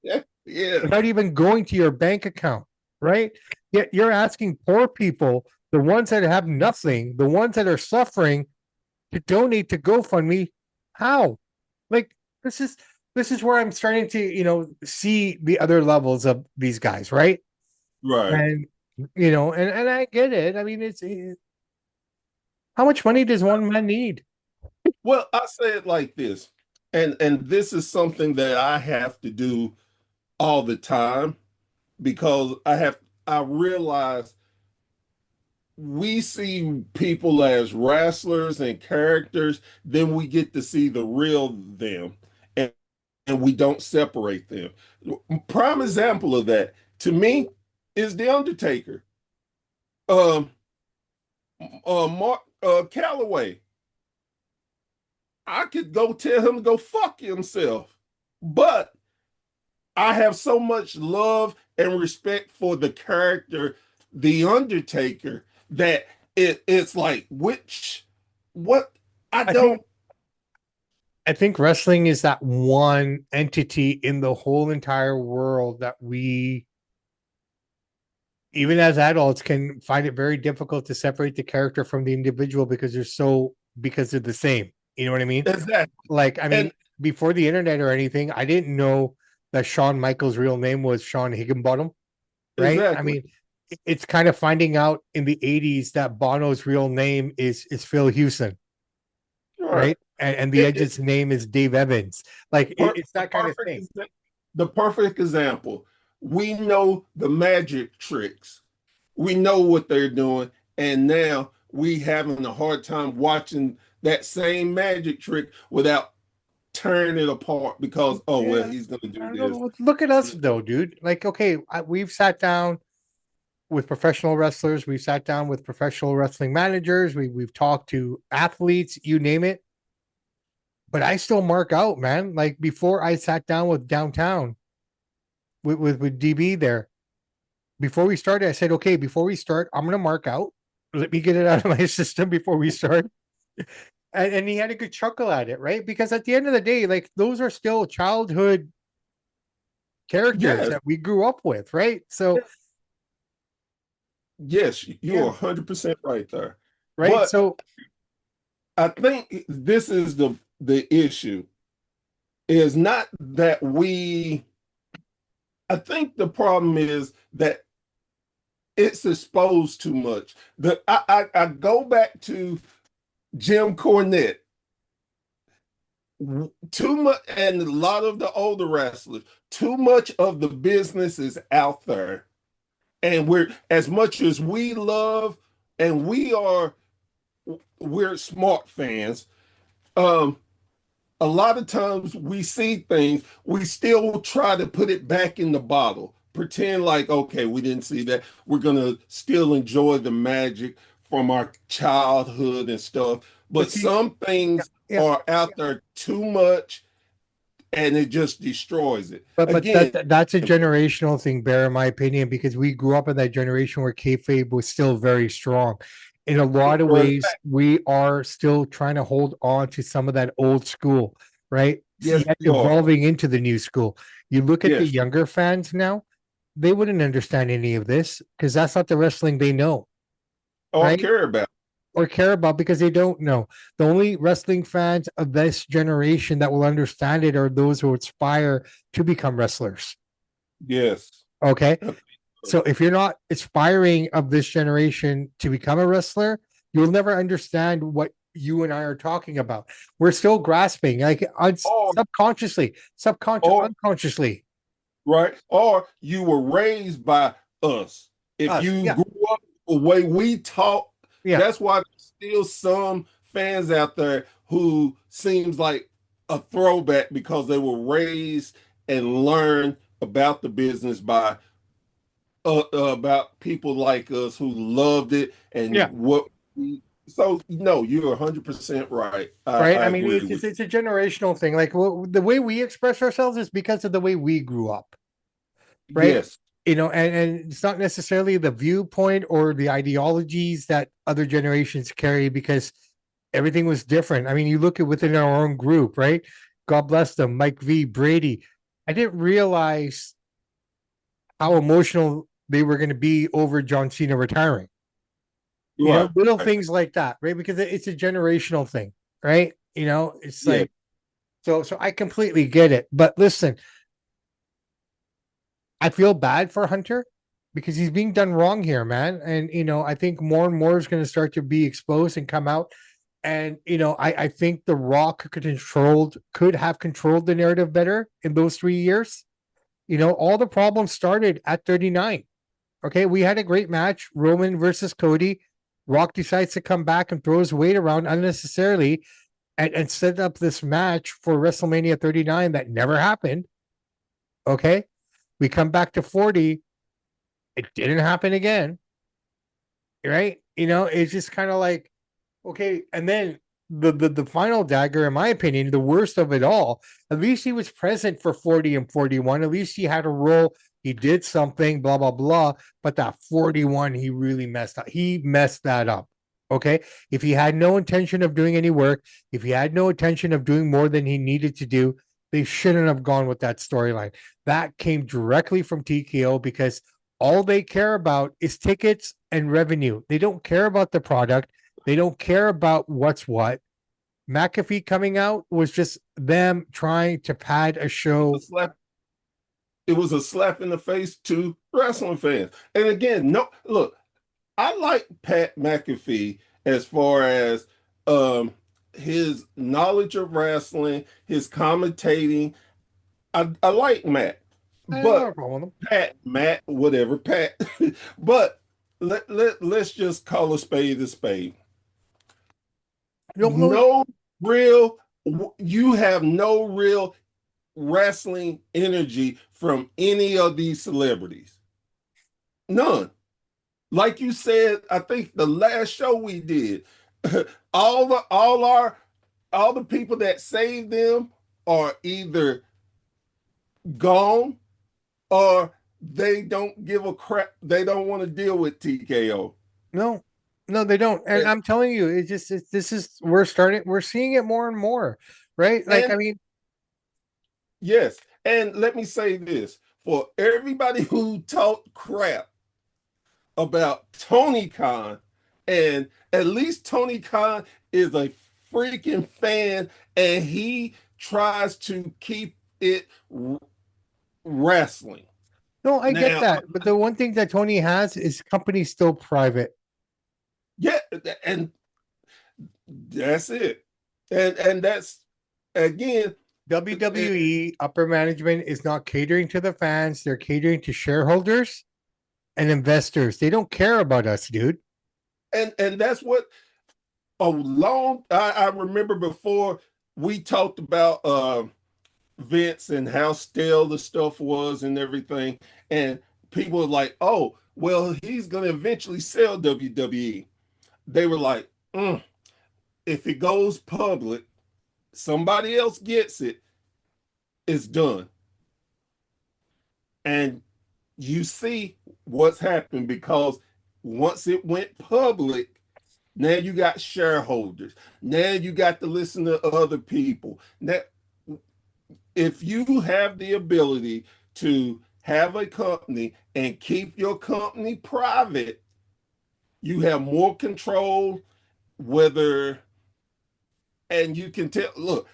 yeah, yeah. without even going to your bank account, right? Yet you're asking poor people, the ones that have nothing, the ones that are suffering, to donate to GoFundMe. How? Like this is this is where I'm starting to see the other levels of these guys, right? Right. And and I get it. I mean, how much money does one man need? Well, I say it like this, and this is something that I have to do all the time because I realize we see people as wrestlers and characters, then we get to see the real them, and, and we don't separate them. Prime example of that to me is The Undertaker. Um, Mark Calloway. I could go tell him to go fuck himself, but I have so much love and respect for the character, The Undertaker, that it's like, what I I think don't, I think wrestling is that one entity in the whole entire world that we, even as adults, can find it very difficult to separate the character from the individual because they're the same. You know what I mean? Exactly. Like, I And mean, before the internet or anything, I didn't know that Shawn Michaels' real name was Sean Higginbottom, right? I exactly. mean, it's kind of finding out in the 80s that Bono's real name is Phil Houston, All right. right? And the It, it, Edge's name is Dave Evans. Like it's the that kind of thing. the perfect example. We know the magic tricks. We know what they're doing, and now we having a hard time watching that same magic trick without tearing it apart because oh well, Yeah, he's gonna I do don't this. know. Look at us though, dude. Like, okay, we've sat down with professional wrestlers. We've sat down with professional wrestling managers. We've talked to athletes, you name it. But I still mark out, man. Like before I sat down with downtown with DB there. Before we started, I said, okay, before we start, I'm gonna mark out. Let me get it out of my system before we start. And he had a good chuckle at it, right? Because at the end of the day, like those are still childhood characters Yes, that we grew up with, right? So yes, you are yeah, 100% right there. right. But So I think this is the issue is not that we. I think the problem is that it's exposed too much. I go back to Jim Cornette. Too much, and a lot of the older wrestlers. Too much of the business is out there, and we're as much as we love, and we're smart fans. Um, a lot of times we see things, we still try to put it back in the bottle, pretend like, okay, we didn't see that. We're going to still enjoy the magic from our childhood and stuff. but But see, some yeah, things yeah. are out there too much and it just destroys it. But Again, that's a generational thing, Bear, in my opinion, because we grew up in that generation where kayfabe was still very strong. In a lot of well, ways, we are still trying to hold on to some of that old school, right? yes, Yet we are. evolving into the new school. You look at the Yes, younger fans now, they wouldn't understand any of this because that's not the wrestling they know, or right? care about. Or care about because they don't know. The only wrestling fans of this generation that will understand it are those who aspire to become wrestlers. Yes. Okay. So if you're not aspiring of this generation to become a wrestler, you'll never understand what you and I are talking about. We're still grasping, like Or, or unconsciously. right? Or you were raised by us. If Us, you yeah, grew up the way we talk, yeah, that's why there's still some fans out there who seems like a throwback because they were raised and learned about the business by about people like us who loved it yeah. and what we, so no, you're 100% right. Right. I I mean, agree with it's a generational thing. Like the way we express ourselves is because of the way we grew up, you. right? Yes, And it's not necessarily the viewpoint or the ideologies that other generations carry because everything was different. I mean, you look at within our own group, right? God bless them, Mike V, Brady. I didn't realize how emotional they were going to be over John Cena retiring. You know, right. little things like that, right? Because it's a generational thing, right? You know, it's Yeah, like so I completely get it. But listen, I feel bad for Hunter because he's being done wrong here, man. And I think more and more is going to start to be exposed and come out. And I think The Rock could have controlled the narrative better in those 3 years. All the problems started at 39. Okay, we had a great match, Roman versus Cody. Rock decides to come back and throw his weight around unnecessarily and set up this match for WrestleMania 39 that never happened. Okay, we come back to 40. It didn't happen again, right? It's just kind of like, okay. And then the final dagger, in my opinion, the worst of it all, at least he was present for 40 and 41. At least he had a role. He did something, blah, blah, blah. But that 41, he really messed up. He messed that up. Okay. If he had no intention of doing any work, if he had no intention of doing more than he needed to do, they shouldn't have gone with that storyline. That came directly from TKO because all they care about is tickets and revenue. They don't care about the product. They don't care about what's what. McAfee coming out was just them trying to pad a show. It was a slap in the face to wrestling fans. And again, no, look, I like Pat McAfee as far as his knowledge of wrestling, his commentating. I like Matt, I don't have but a problem with Matt, whatever, Pat. But let's just call a spade a spade. them. No, no, No real, you have no real wrestling energy from any of these celebrities. None. Like you said, I think the last show we did, all the people that saved them are either gone or they don't give a crap. They don't want to deal with TKO. no, no, they don't. And And, I'm telling you, this is we're seeing it more and more, right? Like, I and mean, yes, and let me say this for everybody who talked crap about Tony Khan, and at least Tony Khan is a freaking fan and he tries to keep it wrestling. no, I get Now, that. But the one thing that Tony has is company's still private. yeah, and that's it. And that's again, WWE upper management is not catering to the fans, they're catering to shareholders and investors. They don't care about us, dude. and that's what I remember before we talked about Vince and how stale the stuff was and everything. And people were like, oh, well, he's going to eventually sell WWE. They were like, if it goes public, somebody else gets it, it's done. And you see what's happened because once it went public, now you got shareholders. Now you got to listen to other people. Now, if you have the ability to have a company and keep your company private, you have more control, whether, and you can tell, look,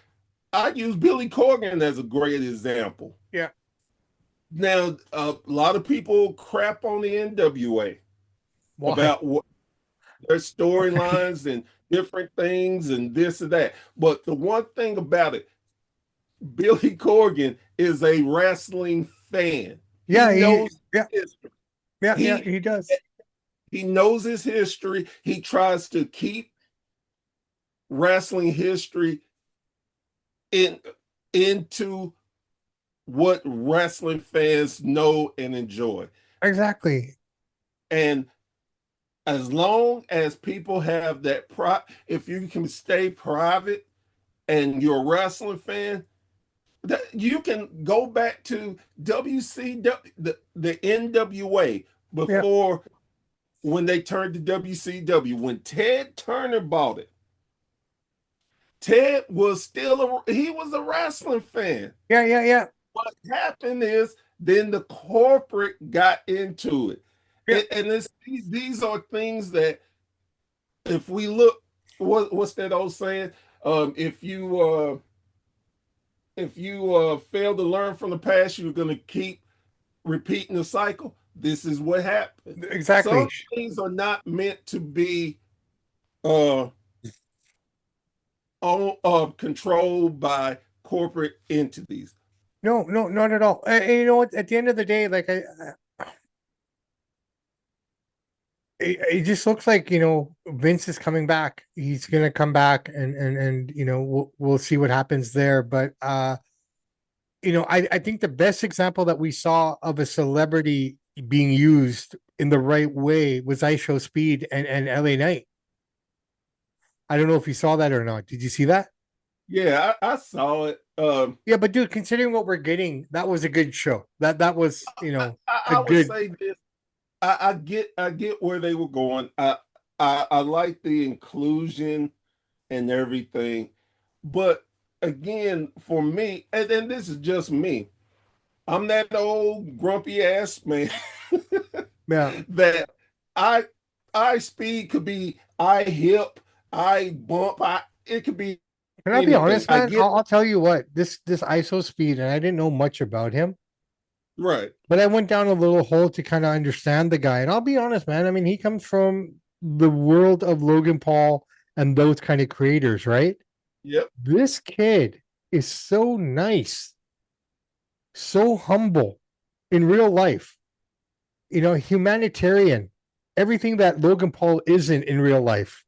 I use Billy Corgan as a great example. Yeah. Now, a lot of people crap on the NWA Why? about what their storylines and different things and this and that. But the one thing about it, Billy Corgan is a wrestling fan. He Yeah, knows yeah, history. yeah, He he does. he knows his history. He tries to keep wrestling history in into what wrestling fans know and enjoy. Exactly. And as long as people have that if you can stay private and you're a wrestling fan, that you can go back to WCW, the NWA Yeah. before when they turned to WCW. When Ted Turner bought it, Ted was he was a wrestling fan. Yeah, yeah, yeah. What happened is then the corporate got into it. Yeah. And these are things that if we look, what's that old saying? Um, if you uh, if you fail to learn from the past, you're going to keep repeating the cycle. This is what happened. Exactly. Some things are not meant to be uh, controlled by corporate entities. No, no, not at all. And you know what? At the end of the day, like it just looks like Vince is coming back. He's gonna come back, and we'll see what happens there. But I think the best example that we saw of a celebrity being used in the right way was IShow Speed and LA Knight. I don't know if you saw that or not. Did you see that? Yeah, I saw it. Yeah, but dude, considering what we're getting, that was a good show. That was a I would good. say this. I get where they were going. I like the inclusion and everything. But again, for me, and then this is just me, I'm that old grumpy ass man Yeah. that I I speed could be I hip, I bump, I it could be Can I be anything. honest, I man? get I'll tell you what, this ISO speed, and I didn't know much about him, right. but I went down a little hole to kind of understand the guy. And I'll be honest, man. I mean, he comes from the world of Logan Paul and those kind of creators, right? Yep. This kid is so nice, so humble in real life, humanitarian, everything that Logan Paul isn't in real life.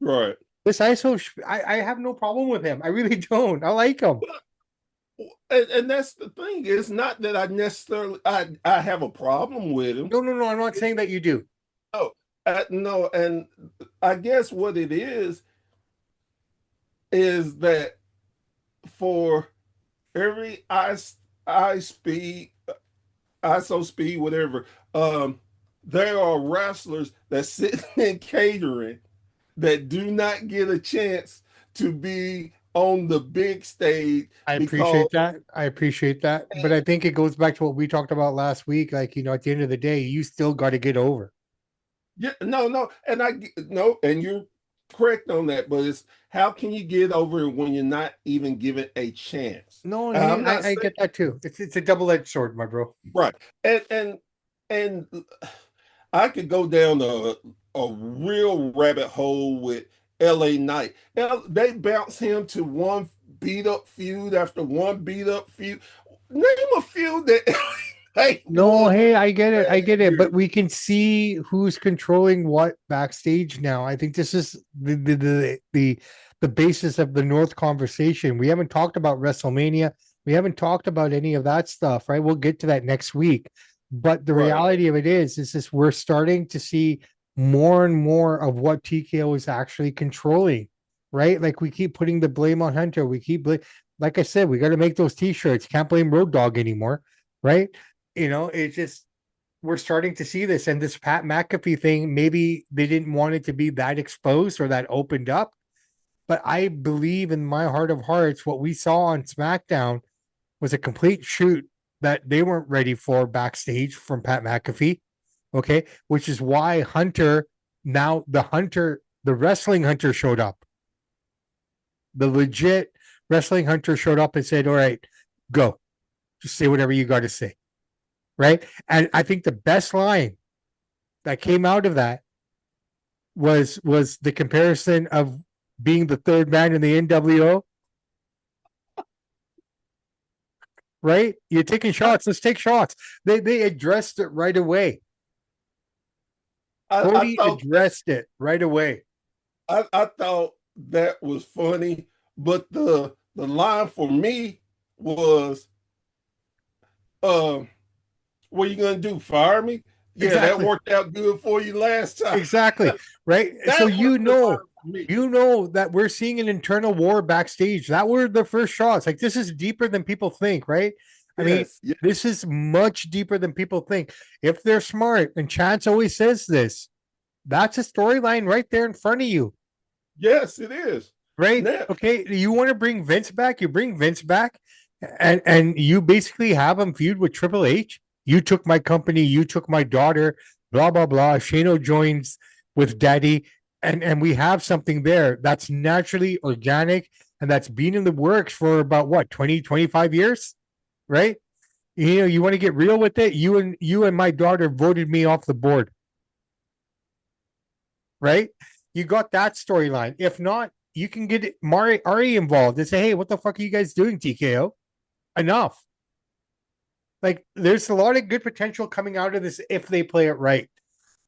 Right. This ISO, I have no problem with him. I really don't. I like him. And that's the thing. It's not that I necessarily I have a problem with him. No, no, no. I'm not saying that you do. No, no, and I guess what it is that for every I speed, ISO speed, whatever, there are wrestlers that sit in catering that do not get a chance to be on the big stage I because appreciate that. I appreciate that. But I think it goes back to what we talked about last week. Like, at the end of the day, you still got to get over. yeah, no, and no, and you're correct on that, but it's how can you get over it when you're not even given a chance? No, and And hey, I'm not I saying get that too. It's a double-edged sword, my bro. right, and I could go down a real rabbit hole with LA Knight. They bounce him to one beat up feud after one beat up feud. Name a feud that LA No, won hey, I get it. I last get it. year. But we can see who's controlling what backstage now. I think this is the basis of the North conversation. We haven't talked about WrestleMania. We haven't talked about any of that stuff, right? We'll get to that next week. But the Right. reality of it is this we're starting to see more and more of what TKO is actually controlling, right? Like we keep putting the blame on Hunter. Like I said, we got to make those t-shirts. Can't blame Road Dogg anymore, right? It's just we're starting to see this, and this Pat McAfee thing, maybe they didn't want it to be that exposed or that opened up. But I believe in my heart of hearts, what we saw on SmackDown was a complete shoot that they weren't ready for backstage from Pat McAfee. Okay. Which is why the wrestling Hunter showed up. The legit wrestling Hunter showed up and said, all right, go. Just say whatever you got to say. Right. And I think the best line that came out of that was the comparison of being the third man in the NWO. Right? You're taking I, shots. Let's take shots. They addressed it right away. I Cody thought addressed it right away. I thought that was funny, but the line for me was, uh, "What are you gonna do? Fire me? Yeah, that Exactly. worked out good for you last time." Exactly. Right. So That was the line for me. that we're seeing an internal war backstage. That were the first shots. Like this is deeper than people think, right? I mean, Yes, yes, this is much deeper than people think. If they're smart, and Chance always says this, that's a storyline right there in front of you. yes, it is. Right? Now, Okay, you want to bring Vince back? You bring Vince back, and you basically have him feud with Triple H. You took my company, you took my daughter, blah blah blah. Shano joins with Daddy, and we have something there that's naturally organic and that's been in the works for about what 20-25 years, right? You want to get real with it. You and my daughter voted me off the board, right? You got that storyline. If not, you can get Ari involved and say, hey, what the fuck are you guys doing, TKO? Enough. Like, there's a lot of good potential coming out of this if they play it right.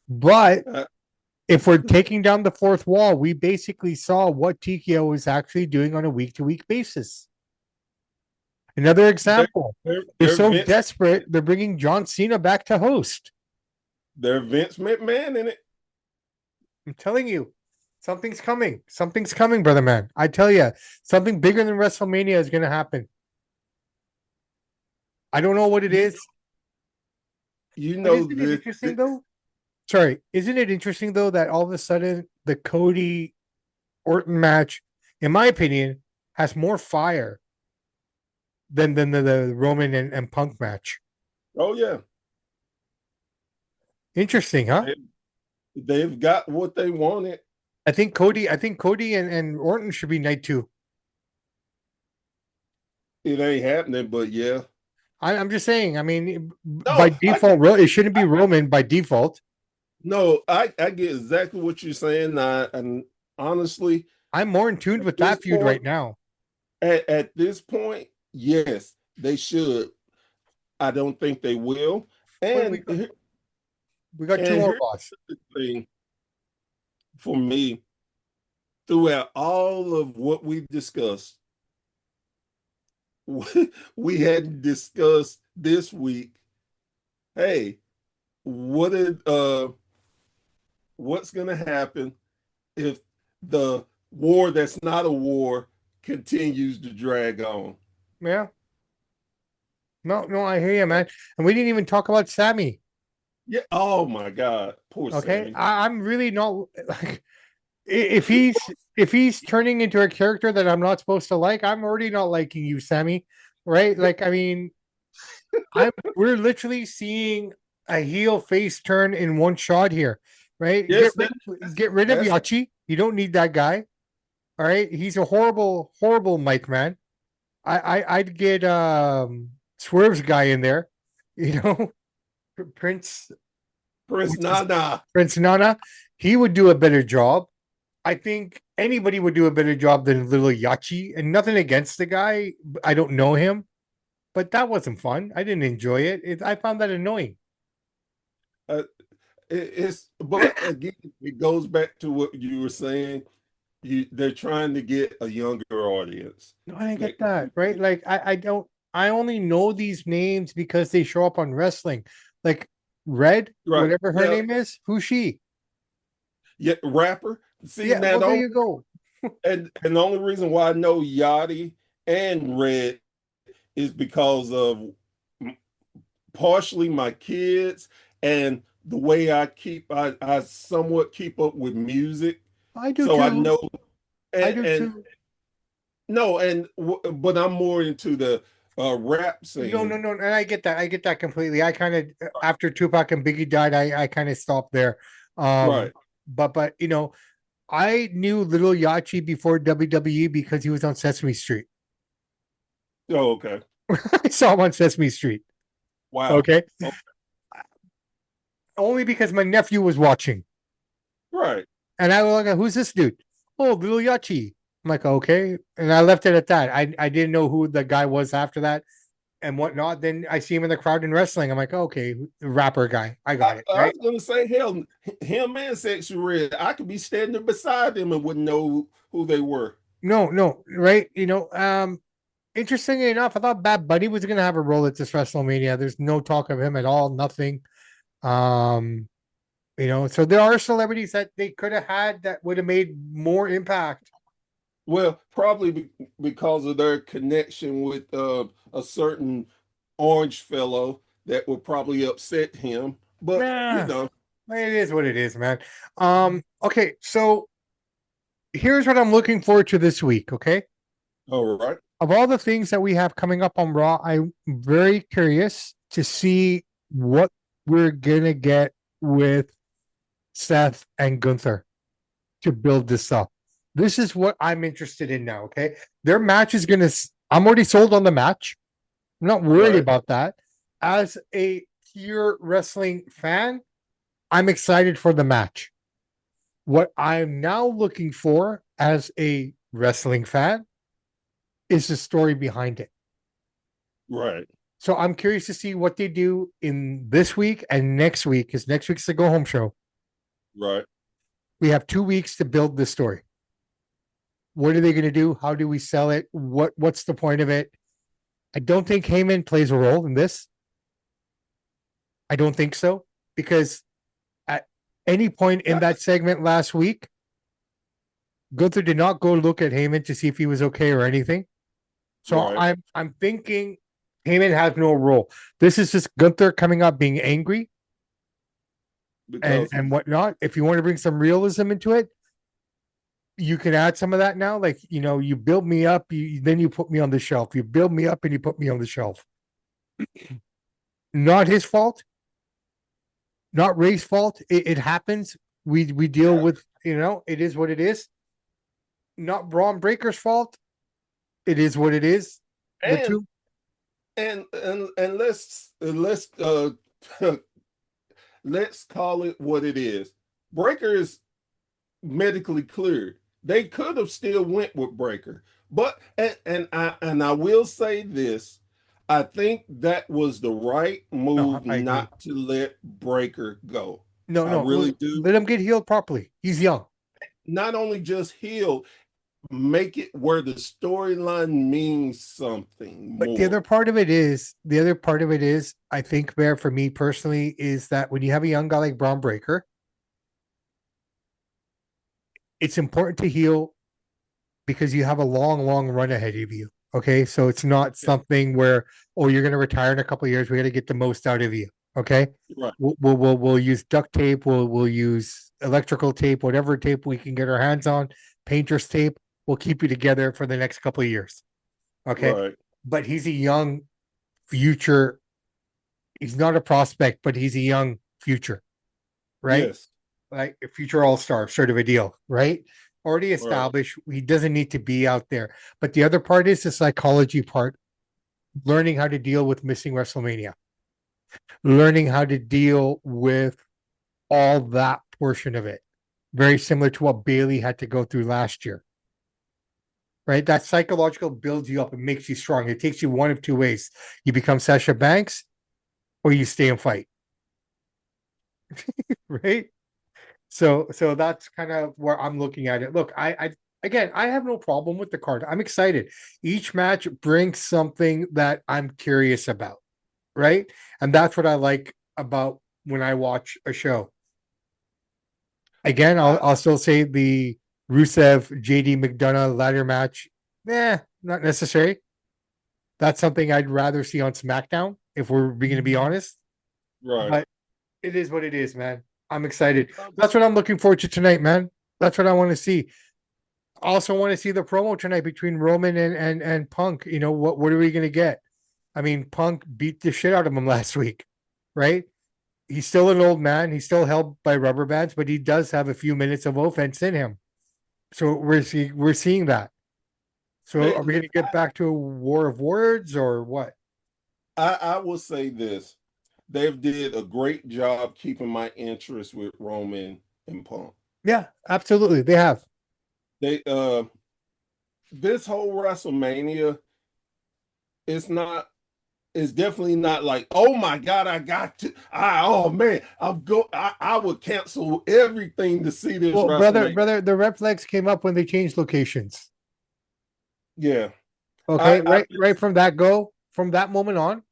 But uh, if we're taking down the fourth wall, we basically saw what TKO is actually doing on a week to week basis. Another they're, example, they're, they're they're so Vince, desperate, they're bringing John Cena back to host. they're Vince McMahon in it. I'm telling you, something's coming. Something's coming, brother man. I tell you, something bigger than WrestleMania is going to happen. I don't know what it You is, you but know isn't it this, interesting though? Sorry, isn't it interesting though that all of a sudden the Cody Orton match, in my opinion, has more fire than the Roman and Punk match? Oh yeah, Interesting, huh? they, they've got what they wanted. I think Cody and Orton should be night two. It ain't happening, but yeah. I'm just saying. I mean, by No, default, it shouldn't be Roman by default. I get exactly what you're saying. And honestly, I'm more in tune at with this that feud right point, now. at this point, yes, they should. I don't think they will. Wait, And we got two and more here's boss. the thing for me, throughout all of what we discussed, we hadn't discussed this week. Hey, what is what's gonna happen if the war that's not a war continues to drag on? Yeah. No, no, I hear you, man. And we didn't even talk about Sammy. Yeah. Oh my God, poor Okay. Sammy. I'm really not like if he's turning into a character that I'm not supposed to like, I'm already not liking you, Sammy. Right? Like, I mean, we're literally seeing a heel face turn in one shot here. Right? Yes, Get rid of that's Yachi. You don't need that guy. All right. He's a horrible, horrible mic man. I'd get Swerve's guy in there, you know, Prince Prince what's his- Nana. Prince Nana. He would do a better job. I think anybody would do a better job than Little Yachi. And nothing against the guy. I don't know him, but that wasn't fun. I didn't enjoy it. I found that annoying. Uh, but again, it goes back to what you were saying. They're trying to get a younger audience. No, I Like, get that, right? Like I don't I only know these names because they show up on wrestling. Like Red, right. whatever her Now, name is, who's she? yeah, rapper. See, Yeah, now well, the there only, you go. and the only reason why I know Yachty and Red is because of partially my kids and the way I somewhat keep up with music. I do So I too. know I and, do and too. no, but I'm more into the rap No, no, scene. no, and I get that. I get that completely. I kind of after Tupac and Biggie died, I kind of stopped there. Um, Right. but I knew Little Yachi before WWE because he was on Sesame Street. Oh, okay. I saw him on Sesame Street. Wow. Okay, Oh, only because my nephew was watching, right. and I was like, "Who's this dude?" Oh, Little Yachi. I'm like, okay, and I left it at that. I didn't know who the guy was after that and whatnot. Then I see him in the crowd in wrestling. I'm like, okay, the rapper guy. I got it, I right? was gonna say, hell, him and Sexy Red, I could be standing beside them and wouldn't know who they were. No, no, right? Interestingly enough, I thought Bad Buddy was gonna have a role at this WrestleMania. There's no talk of him at all, nothing. Um, so there are celebrities that they could have had that would have made more impact. Well, probably because of their connection with a certain orange fellow that would probably upset him. But Nah, it is what it is, man. Okay, so here's what I'm looking forward to this week, okay? all right, Of all the things that we have coming up on Raw, I'm very curious to see what we're gonna get with Seth and Gunther to build this up. This is what I'm interested in now. Okay. Their match is going to, I'm already sold on the match. I'm not worried right, about that. As a pure wrestling fan, I'm excited for the match. What I'm now looking for as a wrestling fan is the story behind it. right, So I'm curious to see what they do in this week and next week, because next week's the go home show. right. We have 2 weeks to build this story. What are they going to do? How do we sell it? What's the point of it? I don't think Heyman plays a role in this. I don't think so, because at any point in that segment last week, Gunther did not go look at Heyman to see if he was okay or anything. So Right. I'm thinking Heyman has no role. This is just Gunther coming up being angry. because and whatnot. If you want to bring some realism into it, you can add some of that now. Like, you build me up, then you put me on the shelf. You build me up and you put me on the shelf. Not his fault, not Ray's fault. It happens. We deal with, it is what it is. Not Braun Breaker's fault. It is what it is. The and two. and let's call it what it is. Breaker is medically cleared. They could have still went with Breaker, but and I will say this: I think that was the right No, move I agree. not to let Breaker go. No, I no. really do. Let him get healed properly. He's young. Not only just heal, make it where the storyline means something But more. the other part of it is, I think, Bear, for me personally, is that when you have a young guy like Braun Breaker, it's important to heal because you have a long, long run ahead of you. Okay. So it's not Yeah, something where, oh, you're going to retire in a couple of years. We got to get the most out of you. Okay. right, We'll use duct tape. We'll use electrical tape, whatever tape we can get our hands on, painter's tape. We'll keep you together for the next couple of years. Okay. right. But he's a young future. He's not a prospect, but he's a young future, right? Yes, Like a future all-star sort of a deal, right? Already right. established. He doesn't need to be out there. But the other part is the psychology part, learning how to deal with missing WrestleMania, learning how to deal with all that portion of it. Very similar to what Bailey had to go through last year, right? That psychological builds you up and makes you strong. It takes you one of two ways. You become Sasha Banks or you stay and fight, right? So that's kind of where I'm looking at it. Look, I again, I have no problem with the card. I'm excited. Each match brings something that I'm curious about, right? And that's what I like about when I watch a show. Again, I, I'll still say the Rusev JD McDonough ladder match. Not necessary. That's something I'd rather see on SmackDown, if we're going to be honest. right. But it is what it is, man. I'm excited. That's what I'm looking forward to tonight, man. That's what I want to see. I also want to see the promo tonight between Roman and Punk. What are we gonna get? I mean, Punk beat the shit out of him last week, right? He's still an old man. He's still held by rubber bands, but he does have a few minutes of offense in him. So we're seeing that. So Hey, are we gonna get back to a war of words or what? I will say this. They've did a great job keeping my interest with Roman and Punk. Yeah, absolutely. They have. They this whole WrestleMania, it's not it's definitely not like, oh my God, I got to oh man, I would cancel everything to see this Well, WrestleMania. brother, the red flags came up when they changed locations. Yeah. Okay, I right from that moment on.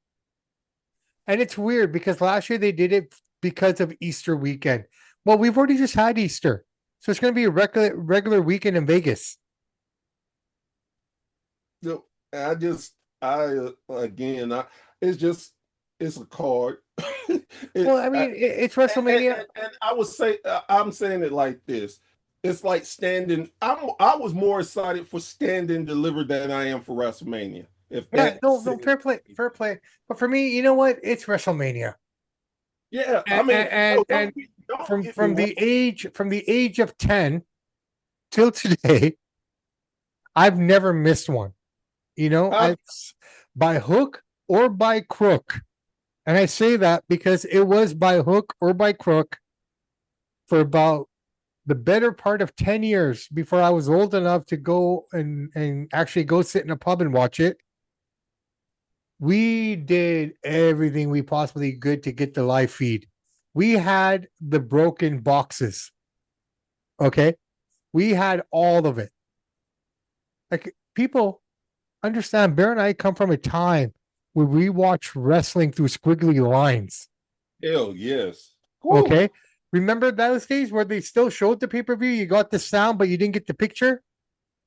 And it's weird because last year they did it because of Easter weekend. Well, we've already just had Easter. So it's going to be a regular weekend in Vegas. no, I just I again I it's just it's a card. Well, it, I I, mean, it's and, WrestleMania. and I would say I'm saying it like this. It's like standing. I was more excited for standing delivered than I am for WrestleMania. If Yeah, that no, no, says fair play, fair play. But for me, you know what? It's WrestleMania. yeah, I And mean, no, and don't from get me wrong. from the age of 10 till today, I've never missed one. I, I by hook or by crook. And I say that because it was by hook or by crook for about the better part of 10 years before I was old enough to go and actually go sit in a pub and watch it. We did everything we possibly could to get the live feed. We had the broken boxes. Okay. We had all of it. Like, people understand, Bear and I come from a time where we watched wrestling through squiggly lines. hell yes. Woo. Okay. Remember those days where they still showed the pay-per-view? You got the sound, but you didn't get the picture?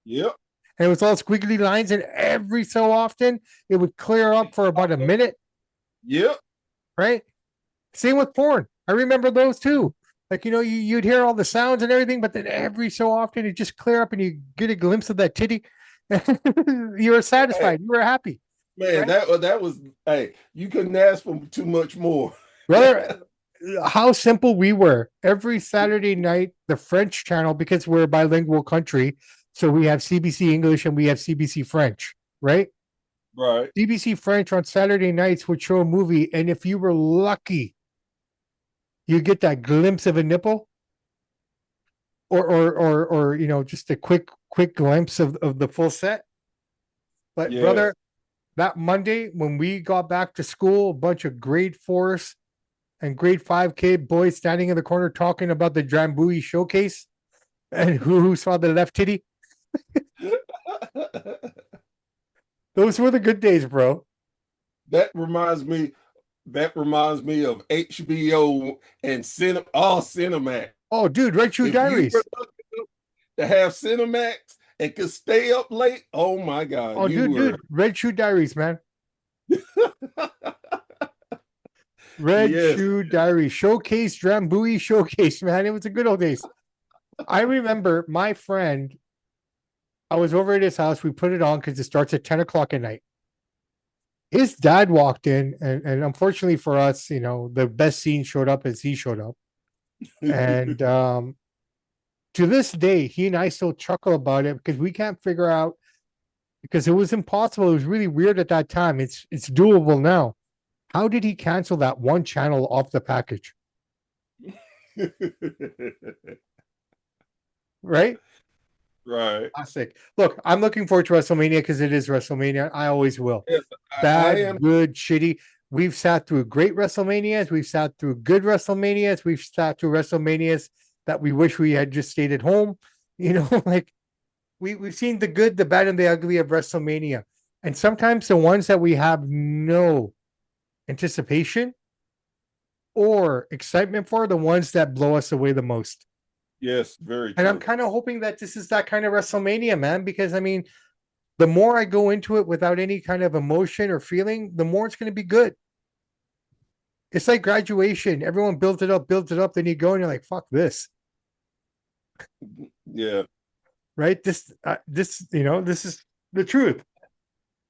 Yep. And it was all squiggly lines, and every so often it would clear up for about a minute, Yep. right? Same with porn. I remember those too. Like, you'd hear all the sounds and everything, but then every so often it just clear up and you get a glimpse of that titty. You were Hey, satisfied. You were happy, man, right? that was, hey, you couldn't ask for too much more. Brother, how simple we were. Every Saturday night, the French channel, because we're a bilingual country, so we have CBC English and we have CBC French, right? Right. CBC French on Saturday nights would show a movie, and if you were lucky, you get that glimpse of a nipple, or just a quick glimpse of the full set. But Yes. brother, that Monday when we got back to school, a bunch of grade fours and grade five kid boys standing in the corner talking about the Drambuie showcase and who saw the left titty. Those were the good days, bro. That reminds me. That reminds me of HBO and all Cinemax. Oh, dude, Red Shoe If you were Diaries. lucky enough to have Cinemax and could stay up late, oh my God, Oh, you dude, were. Red Shoe Diaries, man. Red Yes. Shoe Diaries. Showcase, Drambuie Showcase, man. It was a good old days. I remember my friend, I was over at his house. We put it on because it starts at 10 o'clock at night. His dad walked in, and unfortunately for us, the best scene showed up as he showed up. And to this day, he and I still chuckle about it because we can't figure out, because it was impossible. It was really weird at that time. It's doable now. How did he cancel that one channel off the package? Right? Right. Classic. Look, I'm looking forward to WrestleMania because it is WrestleMania. I always will. Yes, I Bad, am. good, shitty. We've sat through great WrestleManias. We've sat through good WrestleManias. We've sat through WrestleManias that we wish we had just stayed at home. Like we've seen the good, the bad, and the ugly of WrestleMania. And sometimes the ones that we have no anticipation or excitement for, the ones that blow us away the most. Yes, very And I'm true. kind of hoping that this is that kind of WrestleMania, man, because I mean, the more I go into it without any kind of emotion or feeling, the more it's going to be good. It's like graduation. Everyone builds it up, then you go and you're like, fuck this. Yeah. Right? This is the truth.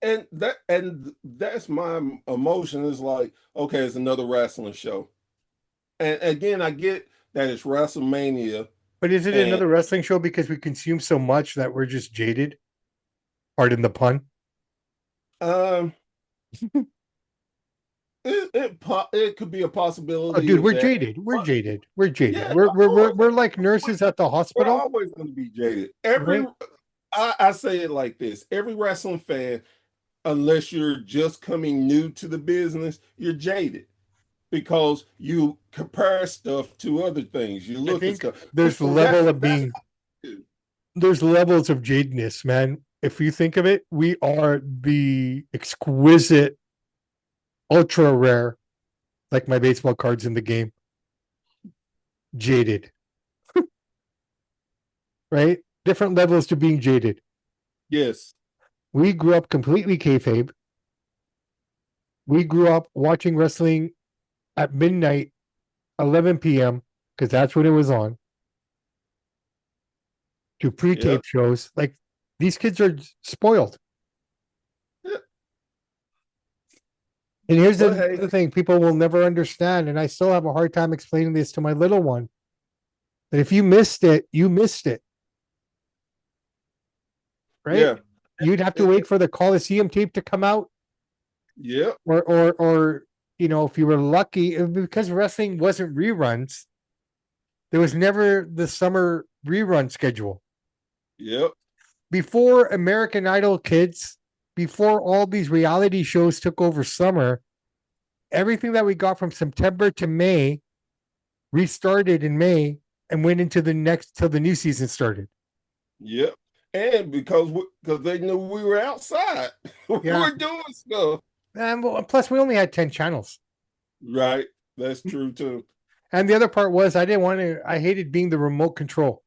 And that's my emotion is like, okay, it's another wrestling show. And again, I get that it's WrestleMania But is it and another wrestling show because we consume so much that we're just jaded? Pardon the pun. um it could be a Oh, possibility dude, of we're that. jaded. We're But jaded. We're jaded. yeah, We're of we're we're, course. we're like nurses at the We're hospital, always going to be jaded. right? I say it like this. Every wrestling fan, unless you're just coming new to the business, you're jaded because you compare stuff to other things. You I look at think stuff. there's That's there's levels of jadedness, man. If you think of it, we are the exquisite, ultra rare, like my baseball cards in the game, jaded, right? Different levels to being jaded. yes. We grew up completely kayfabe. We grew up watching wrestling at midnight, 11 p.m., because that's when it was on, to Yep. pre-tape shows. Like, these kids are spoiled. Yeah. And here's But the hey, other thing people will never understand, and I still have a hard time explaining this to my little one, that if you missed it, you missed it, right? yeah. You'd have to It- wait for the Coliseum tape to come out, yep. or if you were lucky, because wrestling wasn't reruns, there was never the summer rerun schedule. Yep. Before American Idol kids, before all these reality shows took over summer, everything that we got from September to May restarted in May and went into the next till the new season started. Yep. And because they knew we were outside, we Yeah. were doing stuff. And plus, we only had 10 channels. Right. That's true too. And the other part was I hated being the remote control,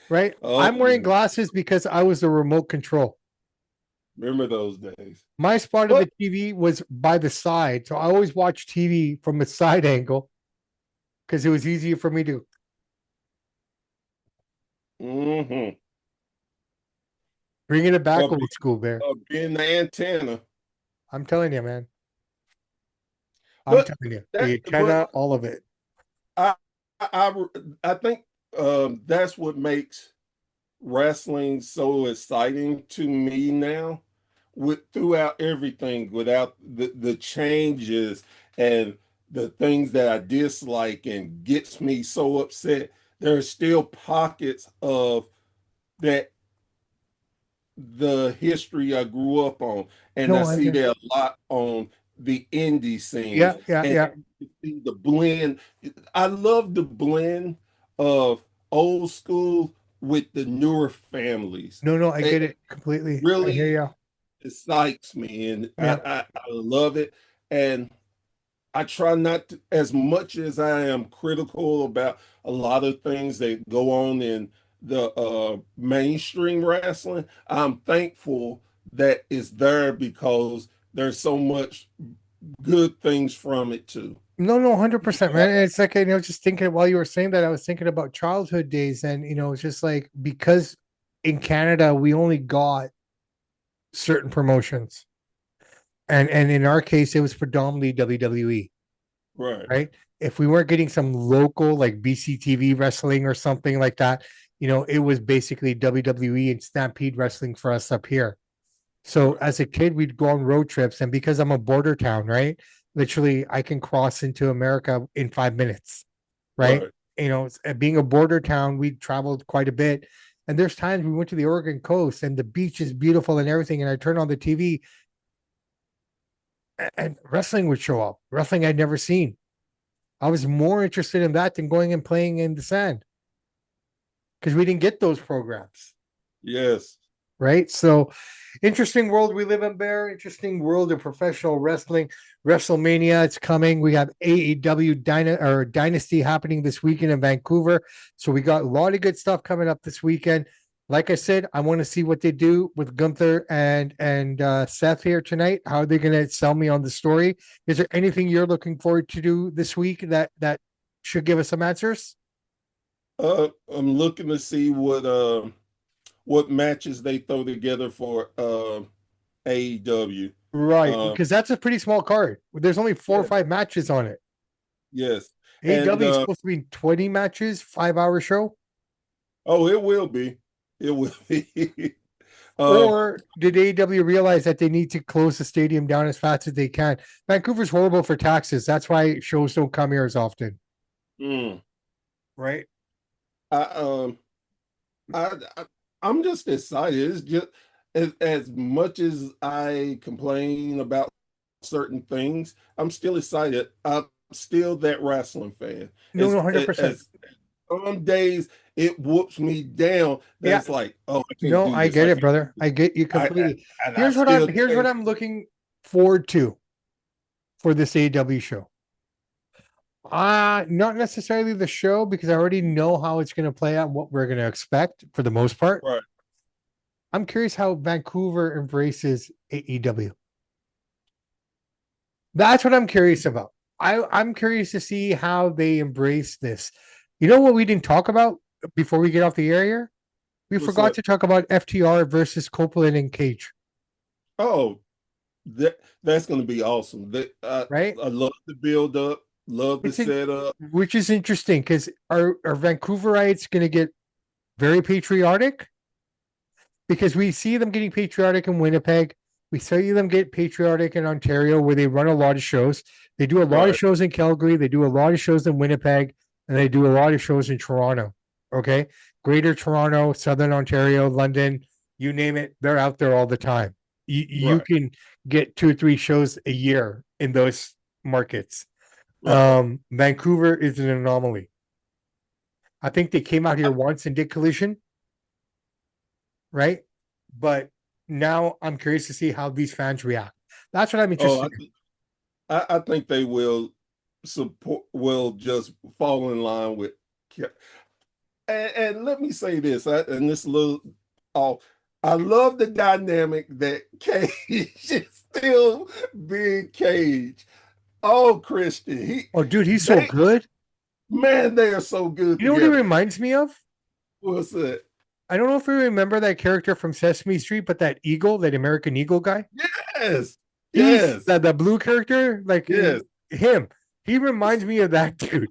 right? Oh I'm wearing yeah. glasses because I was the remote control. Remember those days. My spot of But the TV was by the side, so I always watched TV from a side angle because it was easier for me to mhm, bring it back or, old school, Bear. being the antenna. I'm telling you, man. I'm But telling you, that the but antenna, all of it. I I think that's what makes wrestling so exciting to me now, with throughout everything, without the changes and the things that I dislike and gets me so upset. There are still pockets of that, the history I grew up on, and I No, I see get. that a lot on the indie scenes, Yeah, yeah, and yeah. you see the blend. I love the blend of old school with the newer families. No, no, I get It it completely. I hear really you. excites me, and Yeah. I love it. And I try not to, as much as I am critical about a lot of things that go on in the mainstream wrestling. I'm thankful that it's there because there's so much good things from it too. No, no, 100%, man. So, And it's like, just thinking while you were saying that, I was thinking about childhood days. And, it's just like because in Canada, we only got certain promotions. And in our case, it was predominantly WWE, right, right? If we weren't getting some local like BCTV wrestling or something like that, it was basically WWE and Stampede Wrestling for us up here. So right, as a kid, we'd go on road trips, and because I'm a border town, right? Literally, I can cross into America in 5 minutes, right? right. Being a border town, we traveled quite a bit, and there's times we went to the Oregon coast, and the beach is beautiful and everything, and I turn on the TV, and wrestling would show up. Wrestling I'd never seen. I was more interested in that than going and playing in the sand because we didn't get those programs. Yes. Right? So interesting world we live in, Bear. Interesting world of professional wrestling. WrestleMania, it's coming. We have AEW Dynasty happening this weekend in Vancouver. So we got a lot of good stuff coming up this weekend. Like I said, I want to see what they do with Gunther and Seth here tonight. How are they going to sell me on the story? Is there anything you're looking forward to do this week that should give us some answers? I'm looking to see what matches they throw together for AEW. Right, Um, because that's a pretty small card. There's only four or yeah, five matches on it. yes. And AEW is supposed to be 20 matches, 5 hour show. oh, it will be. It will be. um, Or did AEW realize that they need to close the stadium down as fast as they can? Vancouver's horrible for taxes. That's why shows don't come here as often. mm, Right. I I, I I'm just excited. It's just as much as I complain about certain things, I'm still excited. I'm still that wrestling fan. No, no, 100%. As some days it whoops me down. Yeah. That's like, oh, I can't No, do I this. get I it, can't do brother. this. I get you I completely. and I Here's what I'm still here's what think, I'm looking forward to for this AEW show. Not necessarily the show because I already know how it's going to play out and what we're going to expect for the most part. right. I'm curious how Vancouver embraces AEW. That's what I'm curious about. I'm curious to see how they embrace this. You know what we didn't talk about before we get off the air here? We What's forgot that? to talk about FTR versus Copeland and Cage, Oh, that's going to be awesome. That right? I love the build up, love the It's in, setup. which is interesting because are Vancouverites going to get very patriotic? Because we see them getting patriotic in Winnipeg. We see them get patriotic in Ontario, where they run a lot of shows. They do a lot of Right, shows in Calgary. They do a lot of shows in Winnipeg, and they do a lot of shows in Toronto. Okay, Greater Toronto, Southern Ontario, London, you name it, they're out there all the time. You right, can get 2 or 3 shows a year in those markets. right. Vancouver is an anomaly. I think they came out here once and did Collision, right? But now I'm curious to see how these fans react. That's what I'm Oh, interested in. I think they will support, will just fall in line with. And let me say this, and this little off. I love the dynamic that Cage is still being Cage. Oh, Christian, Oh, dude, he's so good. man, they are so good You know what he together. reminds me of? What's that? I don't know if you remember that character from Sesame Street, but that eagle, that American Eagle guy. Yes, He's yes, the blue character, like yes. him. He reminds me of that dude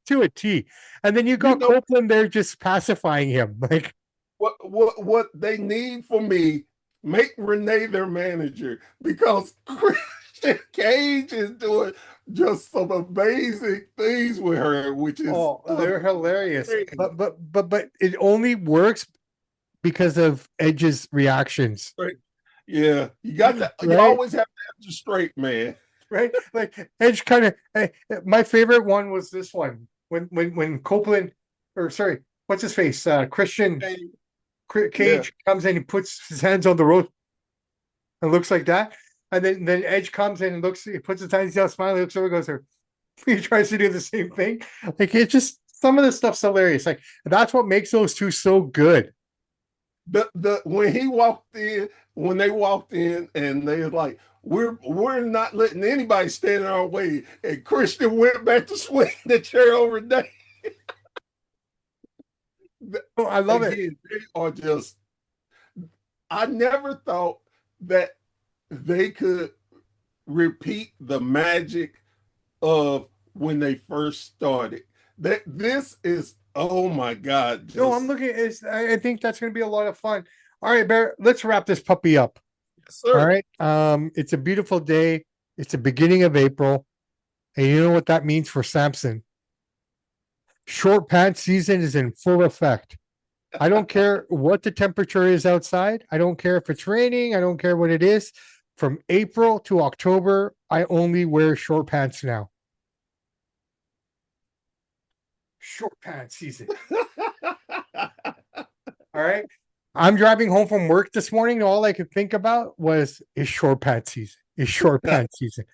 to a T. And then you You got know Copeland there just pacifying him. Like, what they need for me? Make Renee their manager because Christian Cage is doing just some amazing things with her, which is oh, they're hilarious. amazing. But it only works because of Edge's reactions. Right. Yeah, you got that. You Right? always have to have the straight man. Right? Like Edge kind of my favorite one was this one when Copeland or sorry, what's his face? Christian Cage Yeah. comes in and puts his hands on the rope and looks like that. And then Edge comes in and looks, he puts his hands down, smiling, looks over, goes, he tries to do the same thing. Like it's just some of the stuff's hilarious. Like that's what makes those two so good. The when he walked in, when they walked in, and they was like, "We're not letting anybody stand in our way," and Christian went back to swing the chair over Dave. Oh, I love it. They are just. I never thought that they could repeat the magic of when they first started. That this is, oh my God. No, I'm looking. I think that's going to be a lot of fun. All right, Bear. Let's wrap this puppy up. Yes, sir. All right. It's a beautiful day. It's the beginning of April, and you know what that means for Samson. Short pants season is in full effect. I don't care what the temperature is outside. I don't care if it's raining. I don't care what it is. From April to October, I only wear short pants now. Short pants season. All right. I'm driving home from work this morning. And all I could think about was is short pants season. Is short pants season.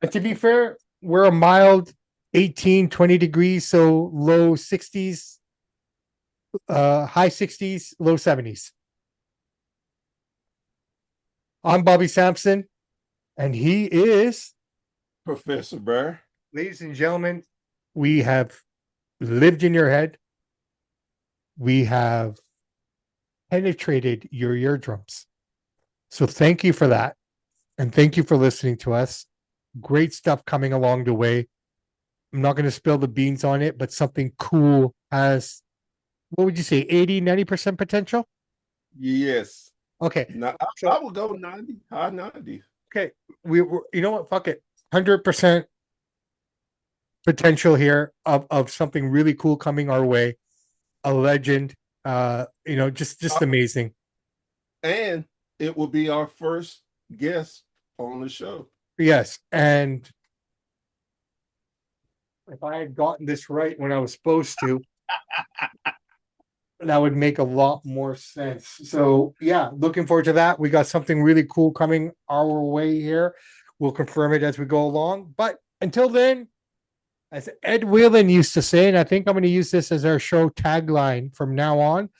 And to be fair, we're a mild 18, 20 degrees, so low 60s, high 60s, low 70s. I'm Bobby Sampson, and he is Professor Bear. Ladies and gentlemen, we have lived in your head. We have penetrated your eardrums. So thank you for that. And thank you for listening to us. Great stuff coming along the way. I'm not going to spill the beans on it, but something cool has, what would you say, 80, 90% potential? Yes. Okay. Now, I will go 90, high 90. Okay. You know what? Fuck it. 100% potential here of something really cool coming our way. A legend. Just amazing. And it will be our first guest on the show. Yes. And if I had gotten this right when I was supposed to, that would make a lot more sense. So yeah, looking forward to that. We got something really cool coming our way here. We'll confirm it as we go along. But until then, as Ed Whalen used to say, and I think I'm going to use this as our show tagline from now on.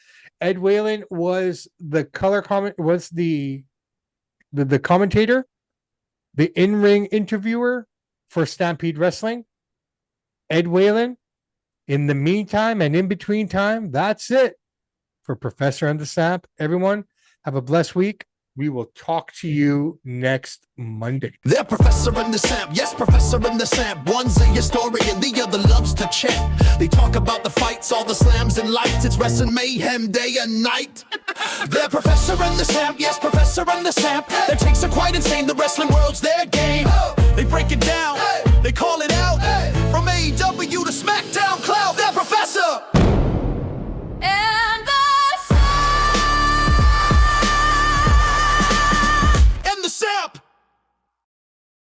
Ed Whalen was the the commentator, the in-ring interviewer for Stampede Wrestling. Ed Whalen. In the meantime and in between time, that's it for Professor and the Samp. Everyone, have a blessed week. We will talk to you next Monday. They're Professor and the Samp, yes, Professor and the Samp. One's a historian, the other loves to chat. They talk about the fights, all the slams and lights. It's wrestling mayhem day and night. They're Professor and the Samp, yes, Professor and the Samp. Their takes are quite insane, the wrestling world's their game. They break it down